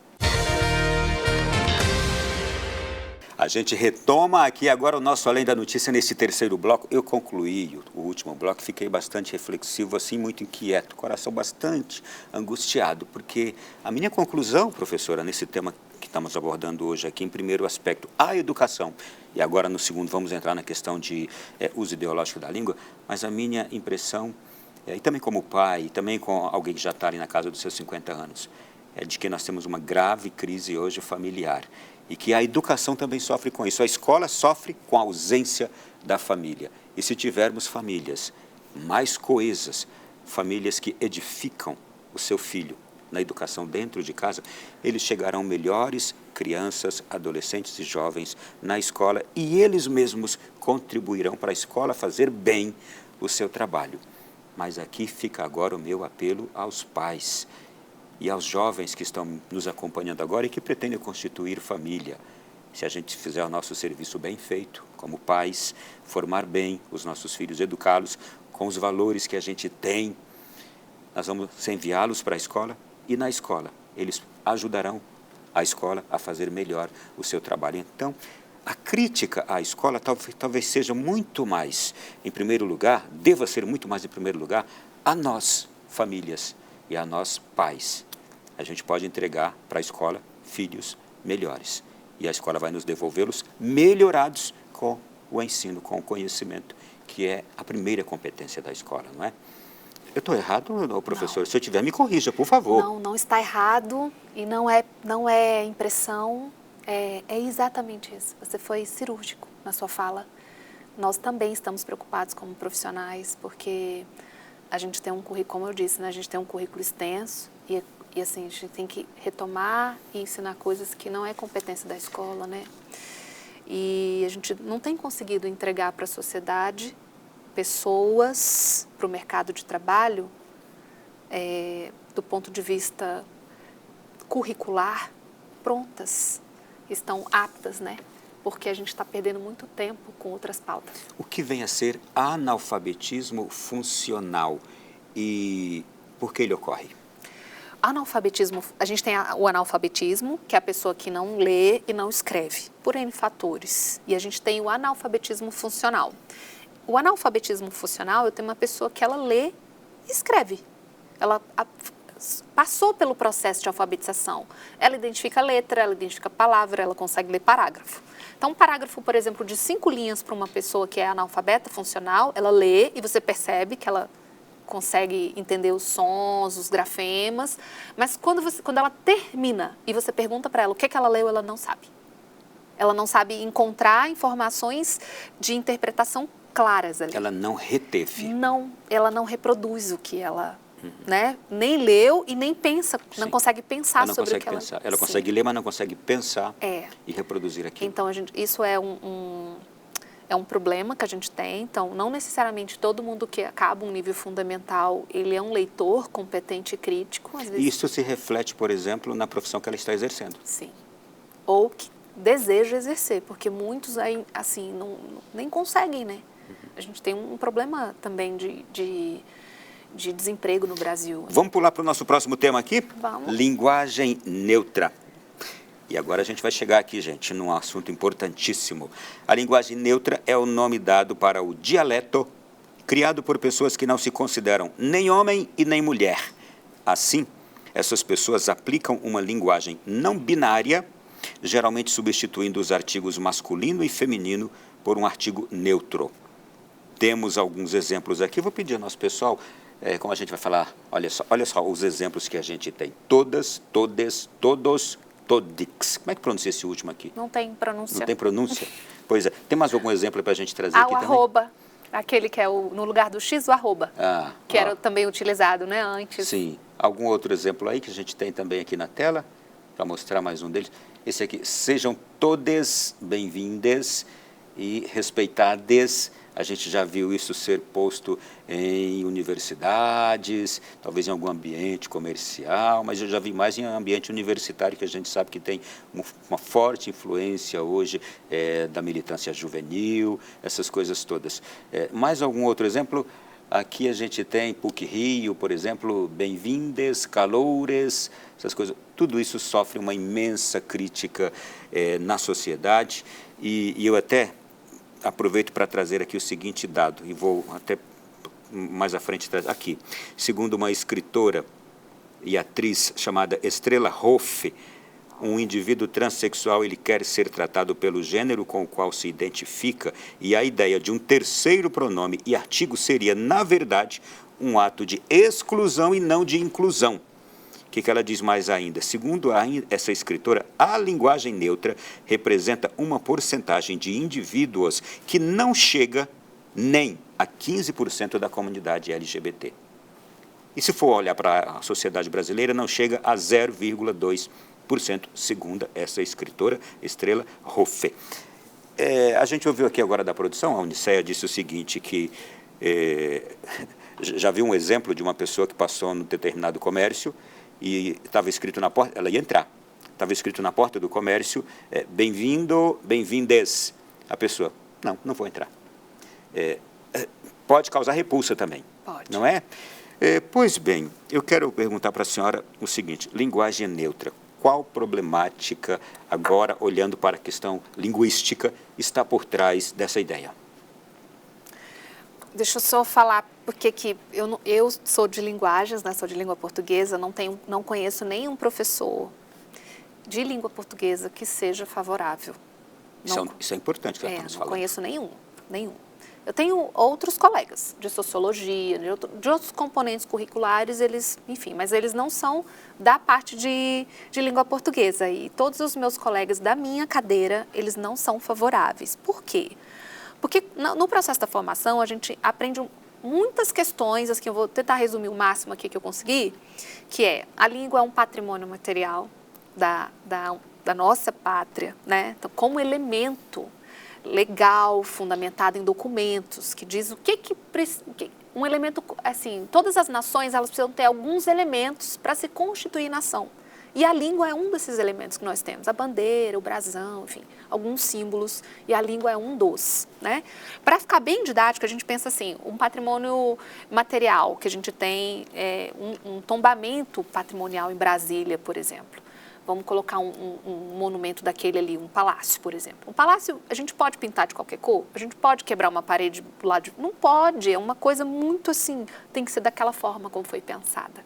A gente retoma aqui agora o nosso Além da Notícia nesse terceiro bloco. Eu concluí o último bloco, fiquei bastante reflexivo, assim, muito inquieto, coração bastante angustiado, porque a minha conclusão, professora, nesse tema que estamos abordando hoje aqui, em primeiro aspecto, a educação, e agora no segundo vamos entrar na questão de uso ideológico da língua, mas a minha impressão, e também como pai, e também com alguém que já está ali na casa dos seus 50 anos, é de que nós temos uma grave crise hoje familiar, e que a educação também sofre com isso. A escola sofre com a ausência da família. E se tivermos famílias mais coesas, famílias que edificam o seu filho na educação dentro de casa, eles chegarão melhores crianças, adolescentes e jovens na escola e eles mesmos contribuirão para a escola fazer bem o seu trabalho. Mas aqui fica agora o meu apelo aos pais e aos jovens que estão nos acompanhando agora e que pretendem constituir família. Se a gente fizer o nosso serviço bem feito, como pais, formar bem os nossos filhos, educá-los com os valores que a gente tem, nós vamos enviá-los para a escola e na escola eles ajudarão a escola a fazer melhor o seu trabalho. Então, a crítica à escola talvez seja muito mais, em primeiro lugar, deva ser muito mais em primeiro lugar, a nós, famílias, e a nós, pais. A gente pode entregar para a escola filhos melhores. E a escola vai nos devolvê-los melhorados com o ensino, com o conhecimento, que é a primeira competência da escola, não é? Eu estou errado, professor? Não. Se eu tiver, me corrija, por favor. Não está errado e não é impressão, é exatamente isso. Você foi cirúrgico na sua fala. Nós também estamos preocupados como profissionais, porque a gente tem um currículo, como eu disse, né, a gente tem um currículo extenso e assim, a gente tem que retomar e ensinar coisas que não é competência da escola, né? E a gente não tem conseguido entregar para a sociedade pessoas para o mercado de trabalho, do ponto de vista curricular, prontas, estão aptas, né? Porque a gente está perdendo muito tempo com outras pautas. O que vem a ser analfabetismo funcional e por que ele ocorre? Analfabetismo, a gente tem o analfabetismo, que é a pessoa que não lê e não escreve, por N fatores. E a gente tem o analfabetismo funcional. O analfabetismo funcional, eu tenho uma pessoa que ela lê e escreve. Ela passou pelo processo de alfabetização. Ela identifica letra, ela identifica palavra, ela consegue ler parágrafo. Então, um parágrafo, por exemplo, de 5 linhas para uma pessoa que é analfabeta funcional, ela lê e você percebe que ela consegue entender os sons, os grafemas, mas quando ela termina e você pergunta para ela o que ela leu, ela não sabe. Ela não sabe encontrar informações de interpretação claras ali. Ela não reteve. Não, ela não reproduz o que ela, né, nem leu e nem pensa, Sim. não consegue pensar Ela não sobre consegue o que pensar. ela... Ela consegue ler, mas não consegue pensar e reproduzir aquilo. Então, isso é um problema que a gente tem. Então, não necessariamente todo mundo que acaba um nível fundamental, ele é um leitor competente e crítico. Às vezes... Isso se reflete, por exemplo, na profissão que ela está exercendo. Sim. Ou que deseja exercer, porque muitos aí, assim, nem conseguem, né? A gente tem um problema também de desemprego no Brasil. Vamos pular para o nosso próximo tema aqui? Vamos. Linguagem neutra. E agora a gente vai chegar aqui, gente, num assunto importantíssimo. A linguagem neutra é o nome dado para o dialeto criado por pessoas que não se consideram nem homem e nem mulher. Assim, essas pessoas aplicam uma linguagem não binária, geralmente substituindo os artigos masculino e feminino por um artigo neutro. Temos alguns exemplos aqui. Vou pedir ao nosso pessoal, como a gente vai falar, olha só os exemplos que a gente tem. Todas, todes, todos, todix. Como é que pronuncia esse último aqui? Não tem pronúncia. Não tem pronúncia? Pois é. Tem mais algum exemplo para a gente trazer aqui o também? arroba. Aquele que é no lugar do X, o arroba. Que era também utilizado, né, antes. Sim. Algum outro exemplo aí que a gente tem também aqui na tela? Para mostrar mais um deles. Esse aqui. Sejam todas bem-vindas e respeitadas. A gente já viu isso ser posto em universidades, talvez em algum ambiente comercial, mas eu já vi mais em ambiente universitário, que a gente sabe que tem uma forte influência hoje da militância juvenil, essas coisas todas. Mais algum outro exemplo? Aqui a gente tem PUC-Rio, por exemplo, bem-vindes, caloures, essas coisas. Tudo isso sofre uma imensa crítica na sociedade e eu até aproveito para trazer aqui o seguinte dado, e vou até mais à frente trazer aqui. Segundo uma escritora e atriz chamada Estrela Hoff, um indivíduo transexual ele quer ser tratado pelo gênero com o qual se identifica e a ideia de um terceiro pronome e artigo seria, na verdade, um ato de exclusão e não de inclusão. O que ela diz mais ainda? Segundo essa escritora, a linguagem neutra representa uma porcentagem de indivíduos que não chega nem a 15% da comunidade LGBT. E se for olhar para a sociedade brasileira, não chega a 0,2%, segundo essa escritora, Estrela Hoff. A gente ouviu aqui agora da produção, a Uniceia disse o seguinte, que já viu um exemplo de uma pessoa que passou num determinado comércio e estava escrito na porta, ela ia entrar, estava escrito na porta do comércio, bem-vindo, bem-vindes. A pessoa, não vou entrar. Pode causar repulsa também, Pode. Não é? Pois bem, eu quero perguntar para a senhora o seguinte, linguagem neutra, qual problemática, agora olhando para a questão linguística, está por trás dessa ideia? Deixa eu só falar, porque que eu sou de linguagens, né, sou de língua portuguesa, não conheço nenhum professor de língua portuguesa que seja favorável. Isso é importante que nós estamos falando. Não conheço nenhum. Eu tenho outros colegas de sociologia, de outros componentes curriculares, mas eles não são da parte de língua portuguesa. E todos os meus colegas da minha cadeira, eles não são favoráveis. Por quê? Porque no processo da formação, a gente aprende muitas questões, assim, eu vou tentar resumir o máximo aqui que eu conseguir, que é, a língua é um patrimônio material da nossa pátria, né? Então, como elemento legal, fundamentado em documentos, que diz um elemento, assim, todas as nações, elas precisam ter alguns elementos para se constituir nação. E a língua é um desses elementos que nós temos, a bandeira, o brasão, enfim, alguns símbolos, e a língua é um dos, né? Para ficar bem didático, a gente pensa assim, um patrimônio material, que a gente tem um tombamento patrimonial em Brasília, por exemplo. Vamos colocar um monumento daquele ali, um palácio, por exemplo. Um palácio, a gente pode pintar de qualquer cor? A gente pode quebrar uma parede do lado de... Não pode, é uma coisa muito assim, tem que ser daquela forma como foi pensada.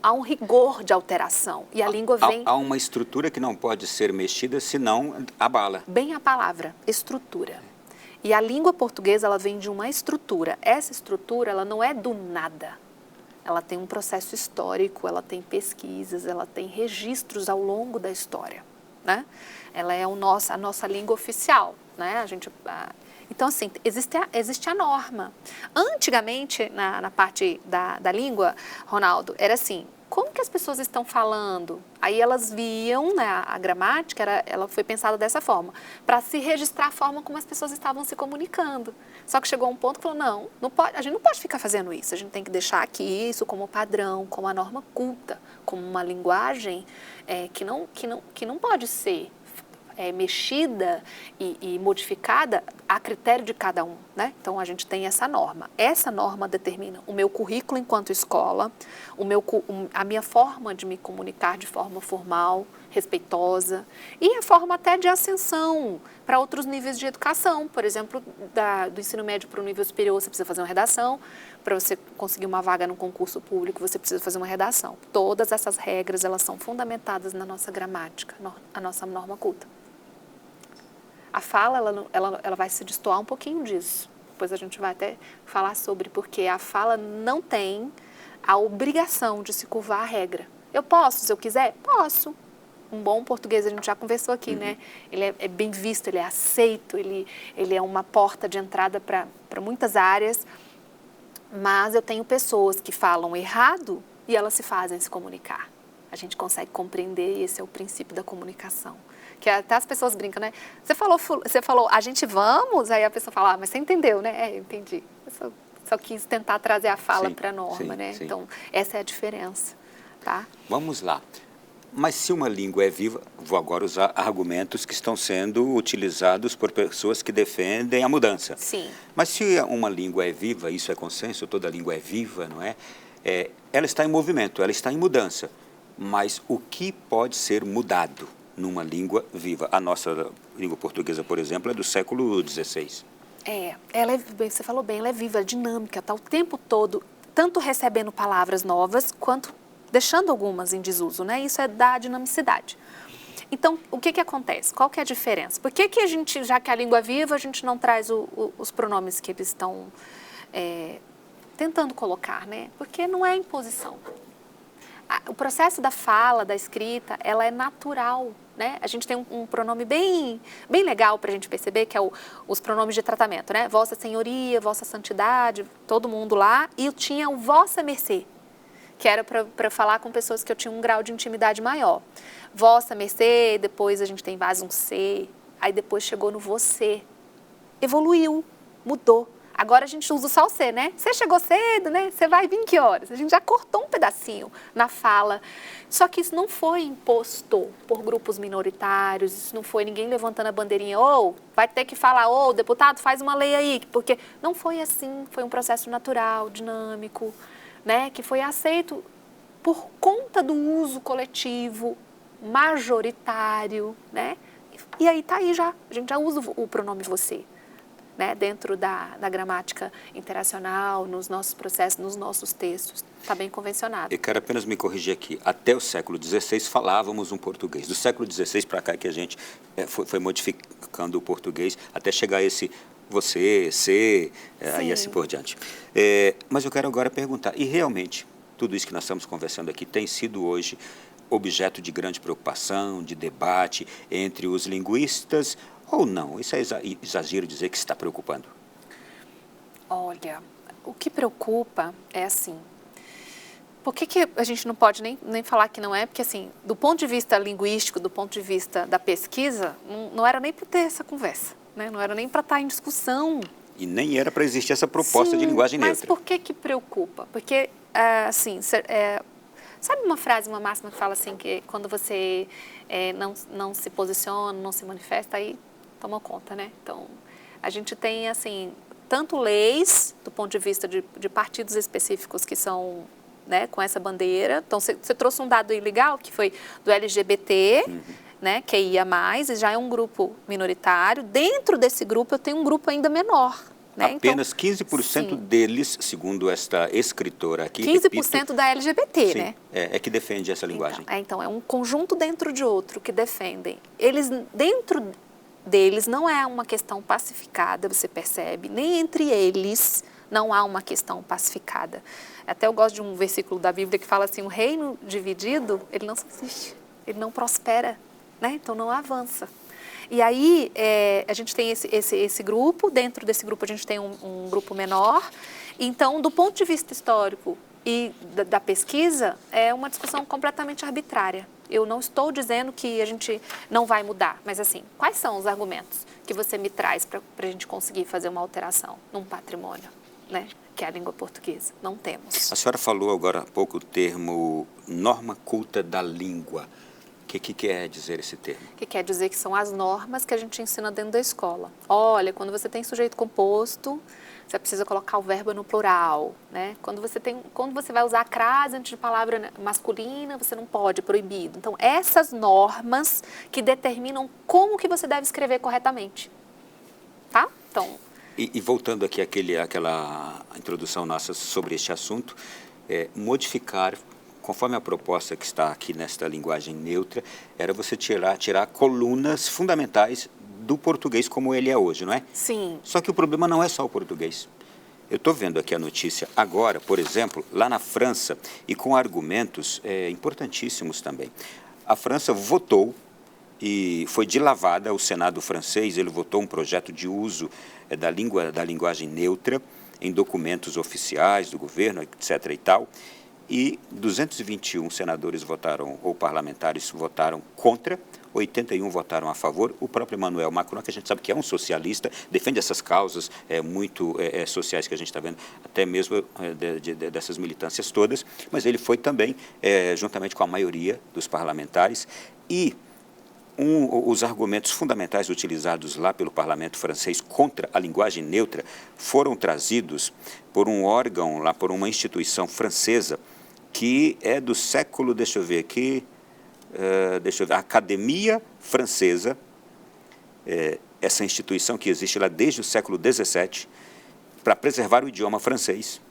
Há um rigor de alteração e a língua vem... Há uma estrutura que não pode ser mexida, senão abala. Bem a palavra, estrutura. E a língua portuguesa, ela vem de uma estrutura. Essa estrutura, ela não é do nada. Ela tem um processo histórico, ela tem pesquisas, ela tem registros ao longo da história, né? Ela é a nossa língua oficial, né? Então, assim, existe a norma. Antigamente, na parte da língua, Ronaldo, era assim, como que as pessoas estão falando? Aí elas viam, né, a gramática, ela foi pensada dessa forma, para se registrar a forma como as pessoas estavam se comunicando. Só que chegou um ponto que falou, não pode, a gente não pode ficar fazendo isso, a gente tem que deixar aqui isso como padrão, como a norma culta, como uma linguagem que não pode ser mexida e modificada a critério de cada um, né? Então, a gente tem essa norma. Essa norma determina o meu currículo enquanto escola, a minha forma de me comunicar de forma formal, respeitosa, e a forma até de ascensão para outros níveis de educação. Por exemplo, do ensino médio para o nível superior, você precisa fazer uma redação. Para você conseguir uma vaga no concurso público, você precisa fazer uma redação. Todas essas regras, elas são fundamentadas na nossa gramática, a nossa norma culta. A fala, ela vai se destoar um pouquinho disso. Depois a gente vai até falar sobre, porque a fala não tem a obrigação de se curvar à regra. Eu posso, se eu quiser? Posso. Um bom português, a gente já conversou aqui, né? Ele é bem visto, ele é aceito, ele é uma porta de entrada para muitas áreas. Mas eu tenho pessoas que falam errado e elas se fazem se comunicar. A gente consegue compreender, esse é o princípio da comunicação. Que até as pessoas brincam, né? Você falou, a gente vamos, aí a pessoa fala, mas você entendeu, né? Eu entendi. Eu só quis tentar trazer a fala para a norma, né? Sim. Então, essa é a diferença, tá? Vamos lá. Mas se uma língua é viva, vou agora usar argumentos que estão sendo utilizados por pessoas que defendem a mudança. Sim. Mas se uma língua é viva, isso é consenso, toda língua é viva, não é? Ela está em movimento, ela está em mudança. Mas o que pode ser mudado numa língua viva? A nossa língua portuguesa, por exemplo, é do século XVI. Você falou bem, ela é viva, dinâmica, está o tempo todo, tanto recebendo palavras novas, quanto deixando algumas em desuso, né? Isso é da dinamicidade. Então, o que acontece? Qual que é a diferença? Por que a gente, já que a língua é viva, a gente não traz os pronomes que eles estão tentando colocar, né? Porque não é imposição. O processo da fala, da escrita, ela é natural, né? A gente tem um pronome bem legal para a gente perceber, que é os pronomes de tratamento, né? Vossa Senhoria, Vossa Santidade, todo mundo lá. E eu tinha o Vossa Mercê, que era para falar com pessoas que eu tinha um grau de intimidade maior. Vossa Mercê, depois a gente tem um C, aí depois chegou no você. Evoluiu, mudou. Agora a gente usa só o C, né? Você chegou cedo, né? Você vai vir que horas? A gente já cortou um pedacinho na fala. Só que isso não foi imposto por grupos minoritários, isso não foi ninguém levantando a bandeirinha, vai ter que falar, deputado, faz uma lei aí, porque não foi assim, foi um processo natural, dinâmico, né? Que foi aceito por conta do uso coletivo, majoritário, né? E aí tá aí já, a gente já usa o pronome você. Né, dentro da gramática interacional, nos nossos processos, nos nossos textos. Está bem convencionado. Eu quero apenas me corrigir aqui. Até o século XVI falávamos um português. Do século XVI para cá que a gente foi modificando o português até chegar a esse você, ser, e assim por diante. Mas eu quero agora perguntar, e realmente, tudo isso que nós estamos conversando aqui tem sido hoje objeto de grande preocupação, de debate entre os linguistas, ou não? Isso é exagero dizer que está preocupando? Olha, O que preocupa é assim, por que a gente não pode nem falar que não é? Porque, assim, do ponto de vista linguístico, do ponto de vista da pesquisa, não era nem para ter essa conversa, né? Não era nem para estar em discussão. E nem era para existir essa proposta Sim, de linguagem neutra. Mas por que preocupa? Porque, assim, sabe uma frase, uma máxima que fala assim, que quando você não se posiciona, não se manifesta, aí toma conta, né? Então, a gente tem, assim, tanto leis, do ponto de vista de partidos específicos que são, né, com essa bandeira. Então, você trouxe um dado aí legal, que foi do LGBT, né, que ia mais, e já é um grupo minoritário. Dentro desse grupo, eu tenho um grupo ainda menor. Né? Apenas então, 15% sim. deles, segundo esta escritora aqui, 15% repito, da LGBT, sim, né? É que defende essa linguagem. Então, é um conjunto dentro de outro que defendem. Eles, dentro deles, não é uma questão pacificada, você percebe, nem entre eles não há uma questão pacificada. Até eu gosto de um versículo da Bíblia que fala assim, o reino dividido, ele não subsiste, ele não prospera, né? Então não avança. E aí a gente tem esse grupo, dentro desse grupo a gente tem um grupo menor. Então, do ponto de vista histórico e da pesquisa, é uma discussão completamente arbitrária. Eu não estou dizendo que a gente não vai mudar, mas assim, quais são os argumentos que você me traz para a gente conseguir fazer uma alteração num patrimônio, né, que é a língua portuguesa? Não temos. A senhora falou agora há pouco o termo norma culta da língua. O que quer dizer esse termo? Que quer dizer que são as normas que a gente ensina dentro da escola. Olha, quando você tem sujeito composto, você precisa colocar o verbo no plural, né? Quando você vai usar a crase antes de palavra masculina, você não pode, é proibido. Então, essas normas que determinam como que você deve escrever corretamente, tá? Então... E voltando aqui àquela introdução nossa sobre este assunto, modificar... Conforme a proposta que está aqui nesta linguagem neutra, era você tirar colunas fundamentais do português como ele é hoje, não é? Sim. Só que o problema não é só o português. Eu estou vendo aqui a notícia agora, por exemplo, lá na França, e com argumentos importantíssimos também. A França votou e foi dilavada, o Senado francês, ele votou um projeto de uso da linguagem neutra em documentos oficiais do governo, etc. e tal. E 221 senadores votaram, ou parlamentares votaram contra, 81 votaram a favor. O próprio Emmanuel Macron, que a gente sabe que é um socialista, defende essas causas muito sociais que a gente está vendo, até mesmo dessas militâncias todas, mas ele foi também, juntamente com a maioria dos parlamentares, e os argumentos fundamentais utilizados lá pelo parlamento francês contra a linguagem neutra foram trazidos por um órgão, lá por uma instituição francesa, que é do século, deixa eu ver aqui, a Academia Francesa, essa instituição que existe lá desde o século XVII, para preservar o idioma francês.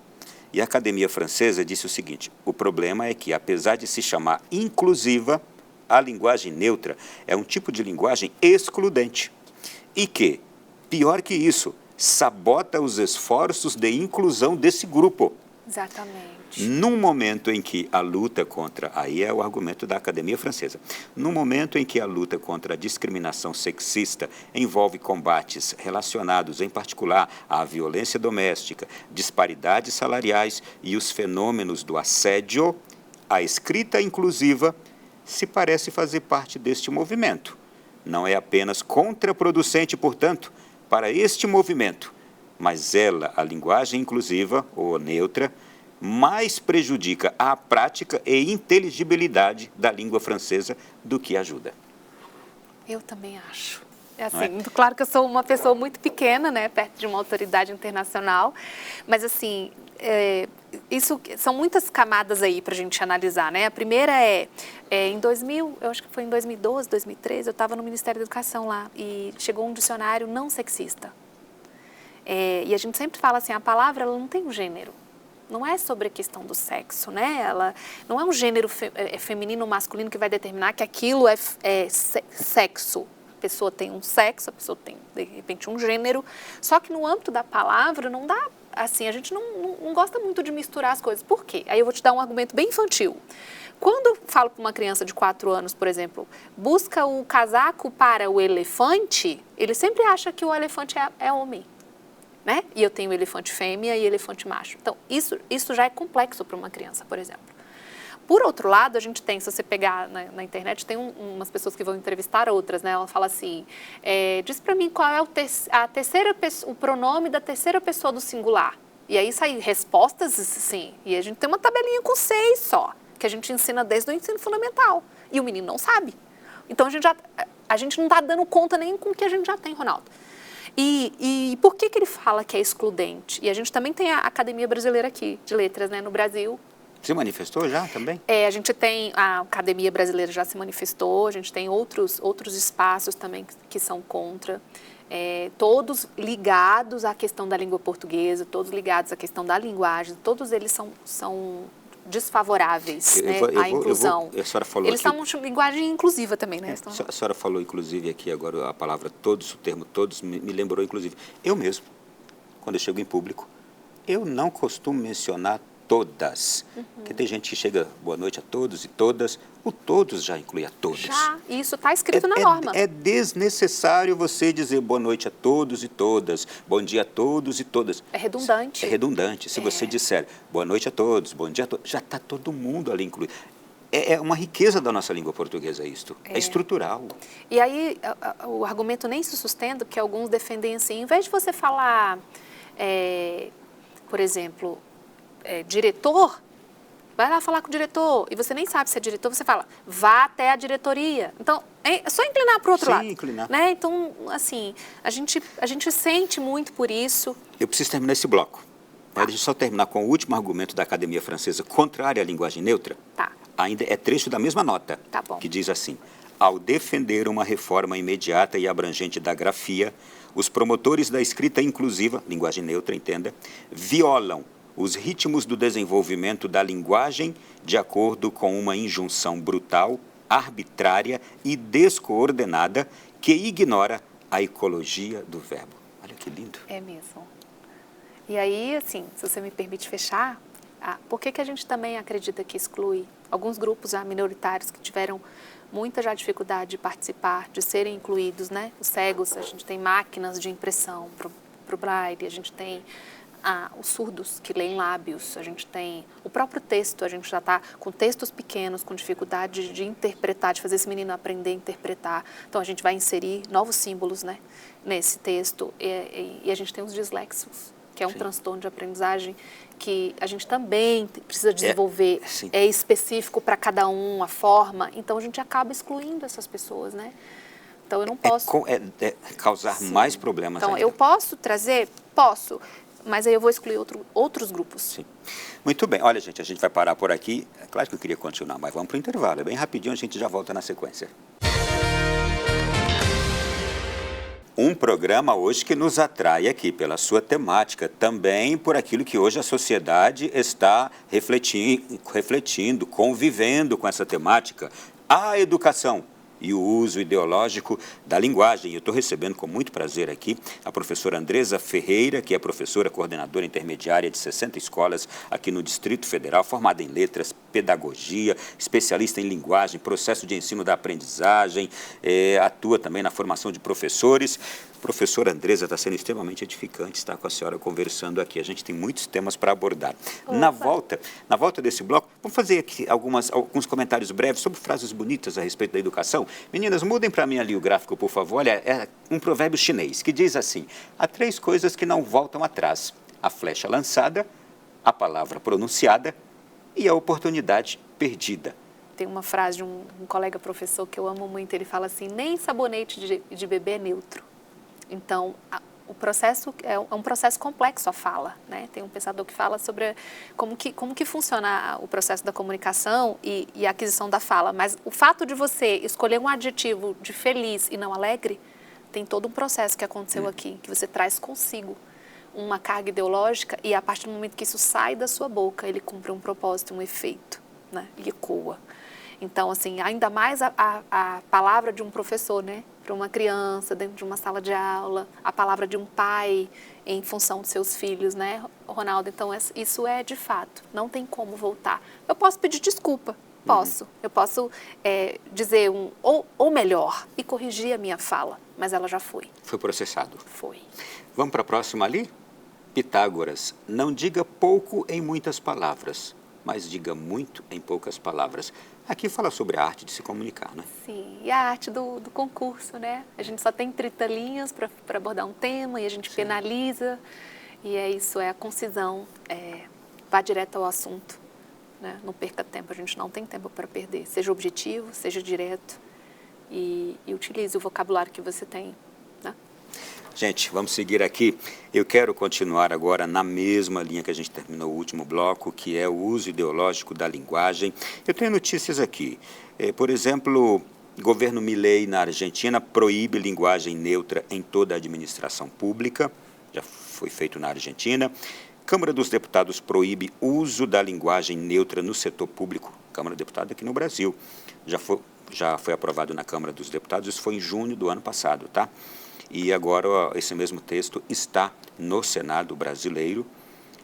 E a Academia Francesa disse o seguinte, o problema é que, apesar de se chamar inclusiva, a linguagem neutra é um tipo de linguagem excludente e que, pior que isso, sabota os esforços de inclusão desse grupo. Exatamente. Num momento em que a luta contra, aí é o argumento da Academia Francesa, num momento em que a luta contra a discriminação sexista envolve combates relacionados, em particular, à violência doméstica, disparidades salariais e os fenômenos do assédio, a escrita inclusiva se parece fazer parte deste movimento. Não é apenas contraproducente, portanto, para este movimento, mas ela, a linguagem inclusiva ou neutra, mais prejudica a prática e inteligibilidade da língua francesa do que ajuda. Eu também acho. Assim, claro que eu sou uma pessoa muito pequena, né, perto de uma autoridade internacional, mas assim, isso são muitas camadas aí para a gente analisar, né? A primeira em 2000, eu acho que foi em 2012, 2013, eu estava no Ministério da Educação lá e chegou um dicionário não sexista. E a gente sempre fala assim, a palavra ela não tem um gênero. Não é sobre a questão do sexo, né? Ela não é um gênero feminino ou masculino que vai determinar que aquilo é sexo. A pessoa tem um sexo, a pessoa tem, de repente, um gênero. Só que no âmbito da palavra não dá, assim, a gente não gosta muito de misturar as coisas. Por quê? Aí eu vou te dar um argumento bem infantil. Quando eu falo para uma criança de 4 anos, por exemplo, busca o casaco para o elefante, ele sempre acha que o elefante é homem. né? E eu tenho elefante fêmea e elefante macho. Então, isso já é complexo para uma criança, por exemplo. Por outro lado, a gente tem, se você pegar na internet, tem umas pessoas que vão entrevistar outras, né? Ela fala assim, diz para mim qual é o pronome da terceira pessoa do singular. E aí saem respostas, assim, e a gente tem uma tabelinha com 6 só, que a gente ensina desde o ensino fundamental. E o menino não sabe. Então, a gente não está dando conta nem com o que a gente já tem, Ronaldo. E por que ele fala que é excludente? E a gente também tem a Academia Brasileira aqui, de Letras, né, no Brasil. Se manifestou já também? A gente tem, a Academia Brasileira já se manifestou, a gente tem outros espaços também que são contra, todos ligados à questão da língua portuguesa, todos ligados à questão da linguagem, todos eles são desfavoráveis, né, à inclusão. A senhora falou eles aqui, são linguagem inclusiva também, né? A senhora falou, inclusive, aqui agora a palavra todos, o termo todos, me lembrou, inclusive. Eu mesmo, quando eu chego em público, eu não costumo mencionar todas. Porque tem gente que chega, boa noite a todos e todas, o todos já inclui a todos. Já, isso está escrito na norma. É desnecessário você dizer boa noite a todos e todas, bom dia a todos e todas. É redundante. É redundante. Se você disser boa noite a todos, bom dia a todos, já está todo mundo ali incluído. É uma riqueza da nossa língua portuguesa isto. É estrutural. E aí, o argumento nem se sustenta, porque alguns defendem assim, em vez de você falar, por exemplo, diretor, vai lá falar com o diretor, e você nem sabe se é diretor, você fala, vá até a diretoria. Então, é só inclinar para o outro lado. Sim, inclinar. Né? Então, assim, a gente sente muito por isso. Eu preciso terminar esse bloco. Mas deixa eu só terminar com o último argumento da Academia Francesa contrária à linguagem neutra. Tá. Ainda é trecho da mesma nota, Tá bom. que diz assim, ao defender uma reforma imediata e abrangente da grafia, os promotores da escrita inclusiva, linguagem neutra, entenda, violam os ritmos do desenvolvimento da linguagem de acordo com uma injunção brutal, arbitrária e descoordenada que ignora a ecologia do verbo. Olha que lindo. É mesmo. E aí, assim, se você me permite fechar, por que a gente também acredita que exclui alguns grupos já minoritários que tiveram muita já dificuldade de participar, de serem incluídos, né? Os cegos, a gente tem máquinas de impressão para o braille, a gente tem os surdos que leem lábios, a gente tem o próprio texto, a gente já está com textos pequenos, com dificuldade de interpretar, de fazer esse menino aprender a interpretar. Então, a gente vai inserir novos símbolos, né, nesse texto. E a gente tem os dislexos, que é um transtorno de aprendizagem que a gente também precisa desenvolver. É específico para cada um, a forma. Então, a gente acaba excluindo essas pessoas, né? Então, eu não posso... causar mais problemas Então, ainda. eu posso trazer? Posso. Mas aí eu vou excluir outros grupos. Sim. Muito bem. Olha, gente, a gente vai parar por aqui. É claro que eu queria continuar, mas vamos para o intervalo. É bem rapidinho, a gente já volta na sequência. Um programa hoje que nos atrai aqui pela sua temática, também por aquilo que hoje a sociedade está refletindo, convivendo com essa temática, a educação e o uso ideológico da linguagem. Eu estou recebendo com muito prazer aqui a professora Andresa Ferreira, que é professora coordenadora intermediária de 60 escolas aqui no Distrito Federal, formada em letras, pedagogia, especialista em linguagem, processo de ensino da aprendizagem, atua também na formação de professores. Professora Andresa, está sendo extremamente edificante estar com a senhora conversando aqui. A gente tem muitos temas para abordar. Na volta desse bloco, vamos fazer aqui alguns comentários breves sobre frases bonitas a respeito da educação. Meninas, mudem para mim ali o gráfico, por favor. Olha, é um provérbio chinês que diz assim, há 3 coisas que não voltam atrás. A flecha lançada, a palavra pronunciada e a oportunidade perdida. Tem uma frase de um colega professor que eu amo muito, ele fala assim, nem sabonete de bebê é neutro. Então, o processo é um processo complexo a fala, né? Tem um pensador que fala sobre como que funciona o processo da comunicação e a aquisição da fala, mas o fato de você escolher um adjetivo de feliz e não alegre, tem todo um processo que aconteceu aqui, que você traz consigo uma carga ideológica e a partir do momento que isso sai da sua boca, ele cumpre um propósito, um efeito, né? E ecoa. Então, assim, ainda mais a palavra de um professor, né? Para uma criança, dentro de uma sala de aula, a palavra de um pai em função de seus filhos, né, Ronaldo? Então, isso é de fato, não tem como voltar. Eu posso pedir desculpa, posso. Eu posso dizer ou melhor, e corrigir a minha fala, mas ela já foi. Foi processado. Foi. Vamos para a próxima ali? Pitágoras, não diga pouco em muitas palavras, mas diga muito em poucas palavras. Aqui fala sobre a arte de se comunicar, né? Sim, e a arte do concurso, né? A gente só tem 30 linhas para abordar um tema e a gente penaliza. E é isso, é a concisão, vá direto ao assunto, né? Não perca tempo, a gente não tem tempo para perder. Seja objetivo, seja direto e utilize o vocabulário que você tem, né? Gente, vamos seguir aqui. Eu quero continuar agora na mesma linha que a gente terminou o último bloco, que é o uso ideológico da linguagem. Eu tenho notícias aqui. Por exemplo, o governo Milei na Argentina proíbe linguagem neutra em toda a administração pública. Já foi feito na Argentina. Câmara dos Deputados proíbe uso da linguagem neutra no setor público. Câmara dos Deputados aqui no Brasil. Já foi aprovado na Câmara dos Deputados, isso foi em junho do ano passado, tá? E agora esse mesmo texto está no Senado brasileiro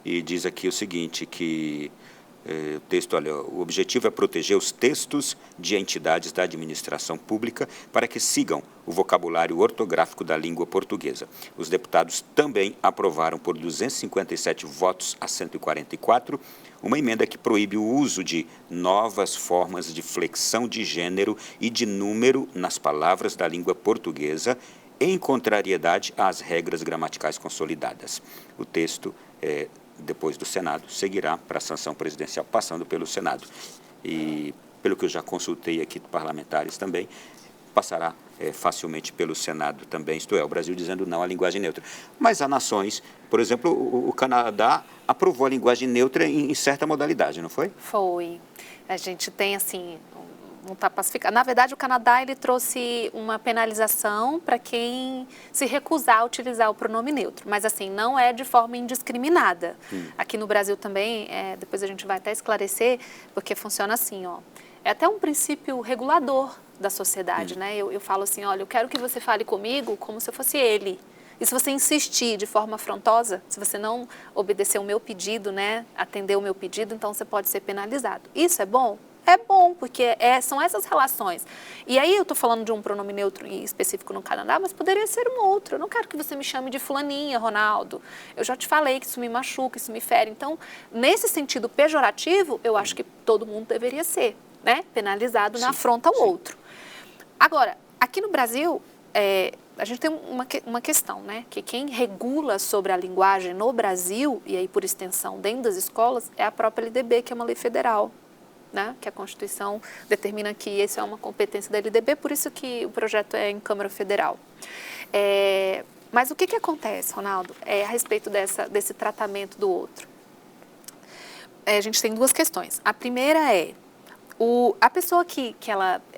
e diz aqui o seguinte, que o texto, olha, o objetivo é proteger os textos de entidades da administração pública para que sigam o vocabulário ortográfico da língua portuguesa. Os deputados também aprovaram por 257 votos a 144 uma emenda que proíbe o uso de novas formas de flexão de gênero e de número nas palavras da língua portuguesa, em contrariedade às regras gramaticais consolidadas. O texto, depois do Senado, seguirá para a sanção presidencial, passando pelo Senado. E, pelo que eu já consultei aqui parlamentares também, passará facilmente pelo Senado também, isto é, o Brasil dizendo não à linguagem neutra. Mas há nações, por exemplo, o Canadá aprovou a linguagem neutra em certa modalidade, não foi? Foi. A gente tem, assim, não está pacificado. Na verdade, o Canadá ele trouxe uma penalização para quem se recusar a utilizar o pronome neutro, mas assim, não é de forma indiscriminada. Aqui no Brasil também, depois a gente vai até esclarecer, porque funciona assim, ó. É até um princípio regulador da sociedade, né? Eu falo assim, olha, eu quero que você fale comigo como se eu fosse ele. E se você insistir de forma afrontosa, se você não obedecer o meu pedido, né, atender o meu pedido, então você pode ser penalizado. Isso é bom? É bom, porque são essas relações. E aí eu estou falando de um pronome neutro específico no Canadá, mas poderia ser um outro. Eu não quero que você me chame de fulaninha, Ronaldo. Eu já te falei que isso me machuca, isso me fere. Então, nesse sentido pejorativo, eu acho que todo mundo deveria ser, né, penalizado na afronta ao outro. Agora, aqui no Brasil, a gente tem uma questão, né, que quem regula sobre a linguagem no Brasil, e aí por extensão dentro das escolas, é a própria LDB, que é uma lei federal. Né, que a Constituição determina que isso é uma competência da LDB, por isso que o projeto é em Câmara Federal. Mas o que acontece, Ronaldo, a respeito desse tratamento do outro? A gente tem duas questões. A primeira a pessoa que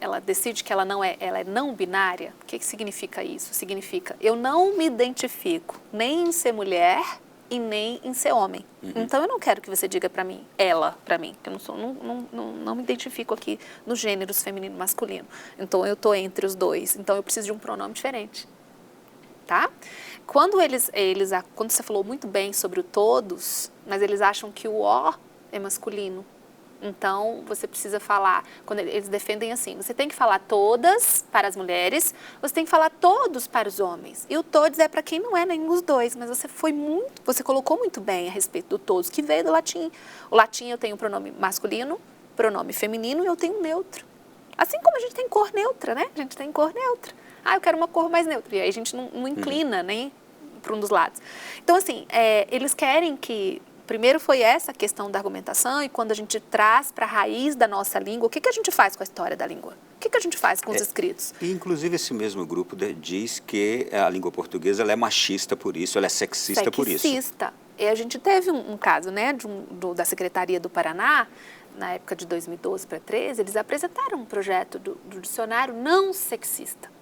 ela decide que ela é não binária, o que significa isso? Significa, eu não me identifico nem em ser mulher e nem em ser homem. Então, eu não quero que você diga para mim, que eu não me identifico aqui nos gêneros feminino e masculino. Então, eu estou entre os dois. Então, eu preciso de um pronome diferente. Tá? Quando quando você falou muito bem sobre o todos, mas eles acham que o O é masculino. Então, você precisa falar, quando eles defendem assim, você tem que falar todas para as mulheres, você tem que falar todos para os homens. E o todos é para quem não é nenhum dos dois, mas você colocou muito bem a respeito do todos, que veio do latim. O latim eu tenho pronome masculino, pronome feminino e eu tenho neutro. Assim como a gente tem cor neutra, né? A gente tem cor neutra. Eu quero uma cor mais neutra. E aí a gente não inclina nem para um dos lados. Então, assim, eles querem que... Primeiro foi essa questão da argumentação e quando a gente traz para a raiz da nossa língua, o que a gente faz com a história da língua? O que a gente faz com os escritos? E, inclusive, esse mesmo grupo diz que a língua portuguesa ela é machista por isso, ela é sexista por isso. Sexista. E a gente teve um caso, né, da Secretaria do Paraná, na época de 2012 para 2013, eles apresentaram um projeto do dicionário não sexista.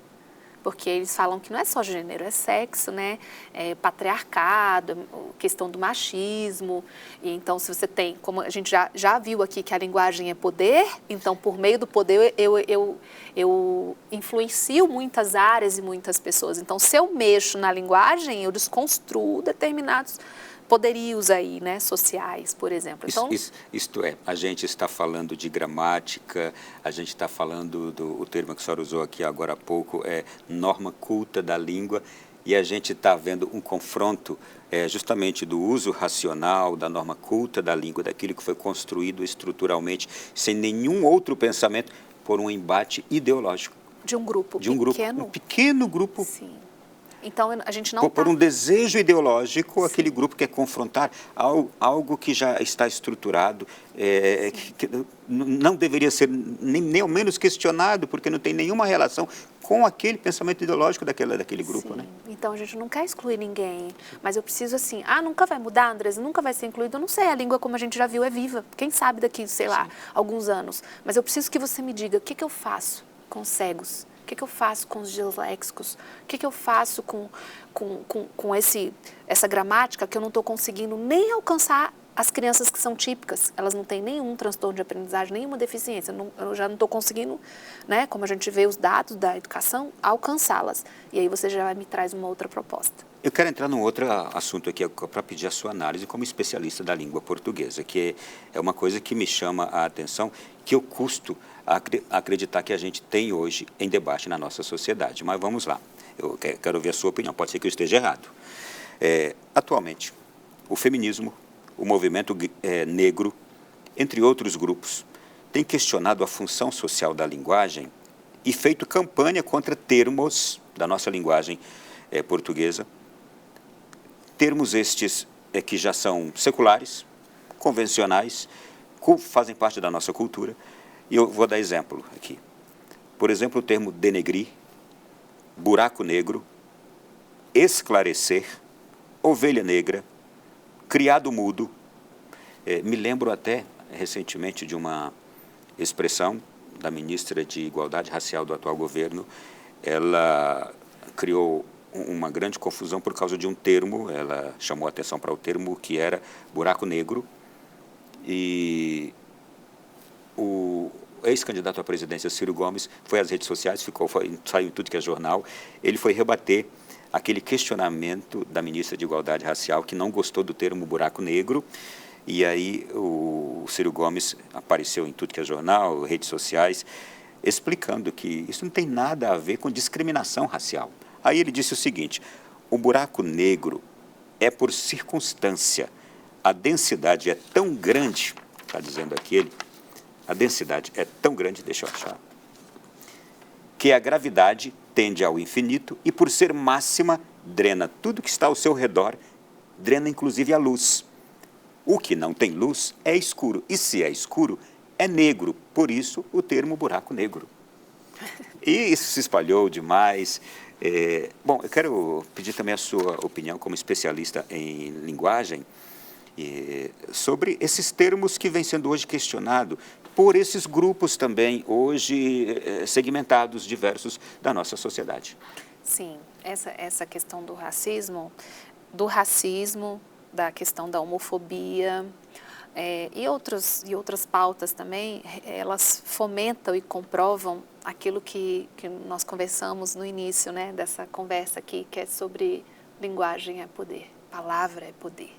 Porque eles falam que não é só gênero, é sexo, né? É patriarcado, questão do machismo. E então, se você tem, como a gente já viu aqui que a linguagem é poder, então, por meio do poder, eu influencio muitas áreas e muitas pessoas. Então, se eu mexo na linguagem, eu desconstruo determinados poderios aí, né, sociais, por exemplo. Então, isto é, a gente está falando de gramática, a gente está falando o termo que a senhora usou aqui agora há pouco, norma culta da língua, e a gente está vendo um confronto justamente do uso racional, da norma culta da língua, daquilo que foi construído estruturalmente, sem nenhum outro pensamento, por um embate ideológico. De um grupo Um pequeno grupo. Sim. Então, a gente não por um desejo ideológico, aquele grupo quer confrontar algo que já está estruturado, que não deveria ser nem ao menos questionado, porque não tem nenhuma relação com aquele pensamento ideológico daquele grupo. Sim. Né? Então, a gente não quer excluir ninguém, mas eu preciso assim, nunca vai mudar, Andresa, nunca vai ser incluído, eu não sei, a língua, como a gente já viu, é viva, quem sabe daqui, sei lá, alguns anos, mas eu preciso que você me diga, o que eu faço com os cegos? O que eu faço com os disléxicos? O que eu faço com essa gramática que eu não estou conseguindo nem alcançar as crianças que são típicas? Elas não têm nenhum transtorno de aprendizagem, nenhuma deficiência. Eu já não estou conseguindo, né, como a gente vê os dados da educação, alcançá-las. E aí você já me traz uma outra proposta. Eu quero entrar num outro assunto aqui para pedir a sua análise como especialista da língua portuguesa, que é uma coisa que me chama a atenção, que eu custo acreditar que a gente tem hoje em debate na nossa sociedade. Mas vamos lá, eu quero ouvir a sua opinião, pode ser que eu esteja errado. Atualmente, o feminismo, o movimento negro, entre outros grupos, tem questionado a função social da linguagem e feito campanha contra termos da nossa linguagem portuguesa, termos estes que já são seculares, convencionais, fazem parte da nossa cultura. E eu vou dar exemplo aqui. Por exemplo, o termo denegrir, buraco negro, esclarecer, ovelha negra, criado mudo. Me lembro até recentemente de uma expressão da ministra de Igualdade Racial do atual governo. Ela criou uma grande confusão por causa de um termo, ela chamou a atenção para o termo que era buraco negro, e o ex-candidato à presidência, Ciro Gomes, foi às redes sociais, saiu em tudo que é jornal, ele foi rebater aquele questionamento da ministra de Igualdade Racial, que não gostou do termo buraco negro, e aí o Ciro Gomes apareceu em tudo que é jornal, redes sociais, explicando que isso não tem nada a ver com discriminação racial. Aí ele disse o seguinte: o buraco negro é por circunstância, a densidade é tão grande, está dizendo aqui ele, a densidade é tão grande, deixa eu achar, que a gravidade tende ao infinito e, por ser máxima, drena tudo que está ao seu redor, drena inclusive a luz. O que não tem luz é escuro, e se é escuro, é negro, por isso o termo buraco negro. E isso se espalhou demais. Bom, eu quero pedir também a sua opinião como especialista em linguagem sobre esses termos que vêm sendo hoje questionados por esses grupos também hoje segmentados, diversos da nossa sociedade. Sim, essa questão do racismo, da questão da homofobia e outras pautas também, elas fomentam e comprovam aquilo que nós conversamos no início, né, dessa conversa aqui, que é sobre linguagem é poder, palavra é poder.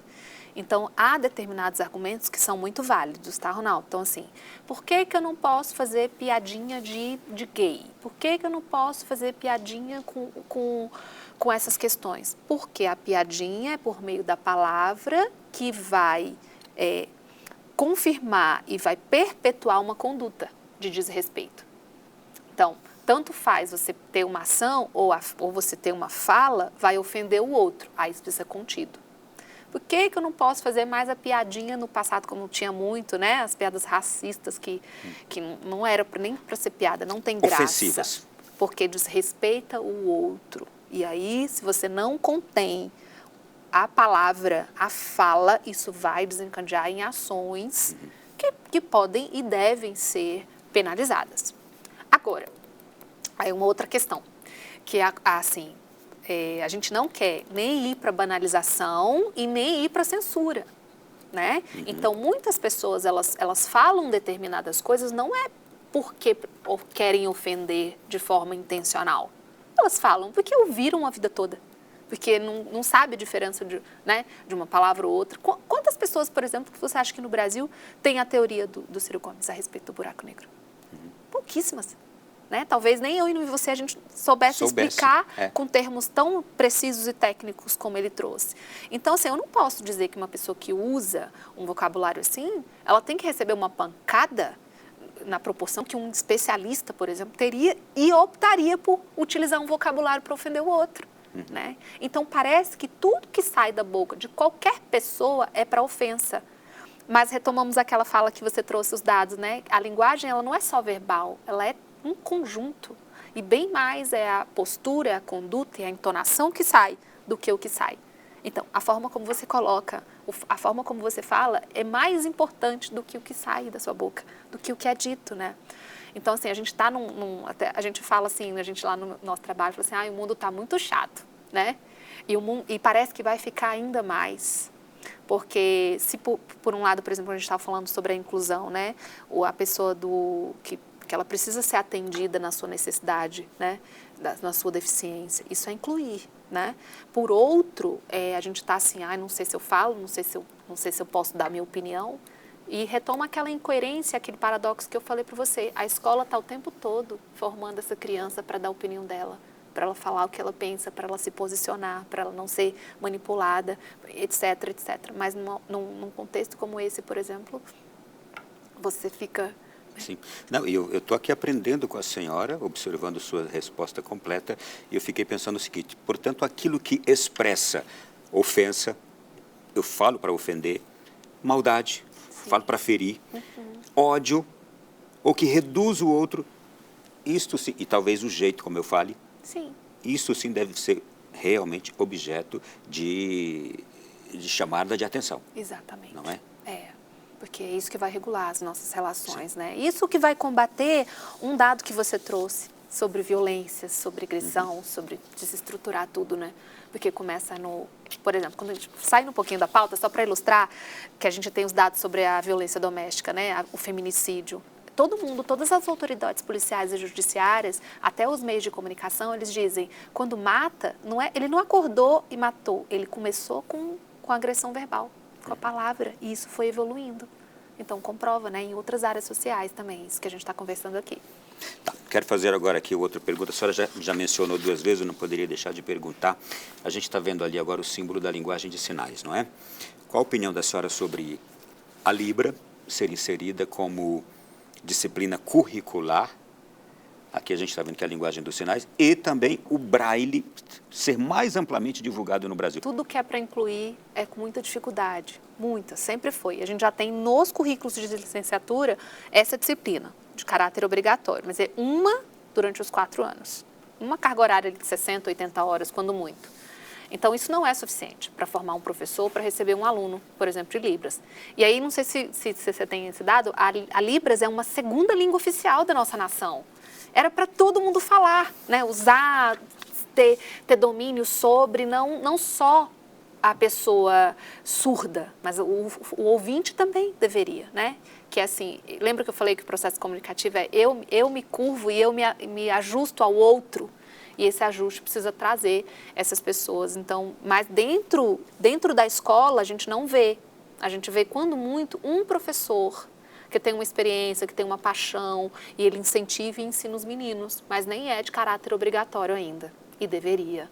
Então, há determinados argumentos que são muito válidos, tá, Ronaldo? Então, assim, por que eu não posso fazer piadinha de gay? Por que eu não posso fazer piadinha com essas questões? Porque a piadinha é por meio da palavra que vai confirmar e vai perpetuar uma conduta de desrespeito. Então, tanto faz você ter uma ação ou você ter uma fala, vai ofender o outro. Aí isso precisa ser contido. Por que eu não posso fazer mais a piadinha no passado, como tinha muito, né? As piadas racistas que não era nem para ser piada, não tem graça. Ofensivas. Porque desrespeita o outro. E aí, se você não contém a palavra, a fala, isso vai desencadear em ações que podem e devem ser penalizadas. Agora, aí uma outra questão, que é assim... a gente não quer nem ir para banalização e nem ir para censura, né? Então, muitas pessoas, elas falam determinadas coisas, não é porque querem ofender de forma intencional. Elas falam porque ouviram a vida toda, porque não sabe a diferença de uma palavra ou outra. Quantas pessoas, por exemplo, que você acha que no Brasil tem a teoria do Ciro Gomes a respeito do buraco negro? Pouquíssimas. né? Talvez nem eu e você a gente soubesse explicar com termos tão precisos e técnicos como ele trouxe. Então, assim, eu não posso dizer que uma pessoa que usa um vocabulário assim, ela tem que receber uma pancada na proporção que um especialista, por exemplo, teria e optaria por utilizar um vocabulário para ofender o outro. Né? Então, parece que tudo que sai da boca de qualquer pessoa é para ofensa. Mas retomamos aquela fala que você trouxe os dados, né? A linguagem, ela não é só verbal, ela é um conjunto. E bem mais é a postura, a conduta e a entonação que sai do que o que sai. Então, a forma como você coloca, a forma como você fala é mais importante do que o que sai da sua boca, do que o que é dito, né? Então, assim, a gente está a gente fala assim, a gente lá no nosso trabalho, fala assim, o mundo está muito chato, né? E parece que vai ficar ainda mais. Porque se por um lado, por exemplo, a gente estava falando sobre a inclusão, né? Ou a pessoa que ela precisa ser atendida na sua necessidade, né? Na sua deficiência. Isso é incluir, né? Por outro, a gente está assim, não sei se eu falo, não sei se eu posso dar minha opinião. E retoma aquela incoerência, aquele paradoxo que eu falei para você. A escola está o tempo todo formando essa criança para dar a opinião dela, para ela falar o que ela pensa, para ela se posicionar, para ela não ser manipulada, etc, etc. Mas num contexto como esse, por exemplo, você fica... Sim. Não, eu estou aqui aprendendo com a senhora, observando sua resposta completa, e eu fiquei pensando o seguinte, portanto, aquilo que expressa ofensa, eu falo para ofender, maldade, falo para ferir, ódio, ou que reduz o outro, isto sim, e talvez o jeito como eu fale, isso sim deve ser realmente objeto de chamada de atenção. Exatamente. Não é? Porque é isso que vai regular as nossas relações, né? Isso que vai combater um dado que você trouxe sobre violência, sobre agressão, sobre desestruturar tudo, né? Porque começa por exemplo, quando a gente sai um pouquinho da pauta, só para ilustrar que a gente tem os dados sobre a violência doméstica, né? O feminicídio. Todo mundo, todas as autoridades policiais e judiciárias, até os meios de comunicação, eles dizem, quando mata, ele não acordou e matou, ele começou com agressão verbal, com a palavra, e isso foi evoluindo. Então, comprova, né, em outras áreas sociais também, isso que a gente está conversando aqui. Tá, quero fazer agora aqui outra pergunta. A senhora já mencionou 2 vezes, eu não poderia deixar de perguntar. A gente está vendo ali agora o símbolo da linguagem de sinais, não é? Qual a opinião da senhora sobre a Libra ser inserida como disciplina curricular? Aqui a gente está vendo que é a linguagem dos sinais, e também o Braille ser mais amplamente divulgado no Brasil. Tudo que é para incluir é com muita dificuldade, muita, sempre foi. A gente já tem nos currículos de licenciatura essa disciplina de caráter obrigatório, mas é uma durante os 4 anos. Uma carga horária de 60, 80 horas, quando muito. Então, isso não é suficiente para formar um professor, para receber um aluno, por exemplo, de Libras. E aí, não sei se você tem esse dado, a Libras é uma segunda língua oficial da nossa nação. Era para todo mundo falar, né? Usar, ter domínio sobre, não só a pessoa surda, mas o ouvinte também deveria, né? Que é assim, lembra que eu falei que o processo comunicativo é eu me curvo e eu me ajusto ao outro, e esse ajuste precisa trazer essas pessoas. Então, mas dentro da escola a gente não vê, a gente vê quando muito um professor que tem uma experiência, que tem uma paixão, e ele incentiva e ensina os meninos, mas nem é de caráter obrigatório ainda, e deveria,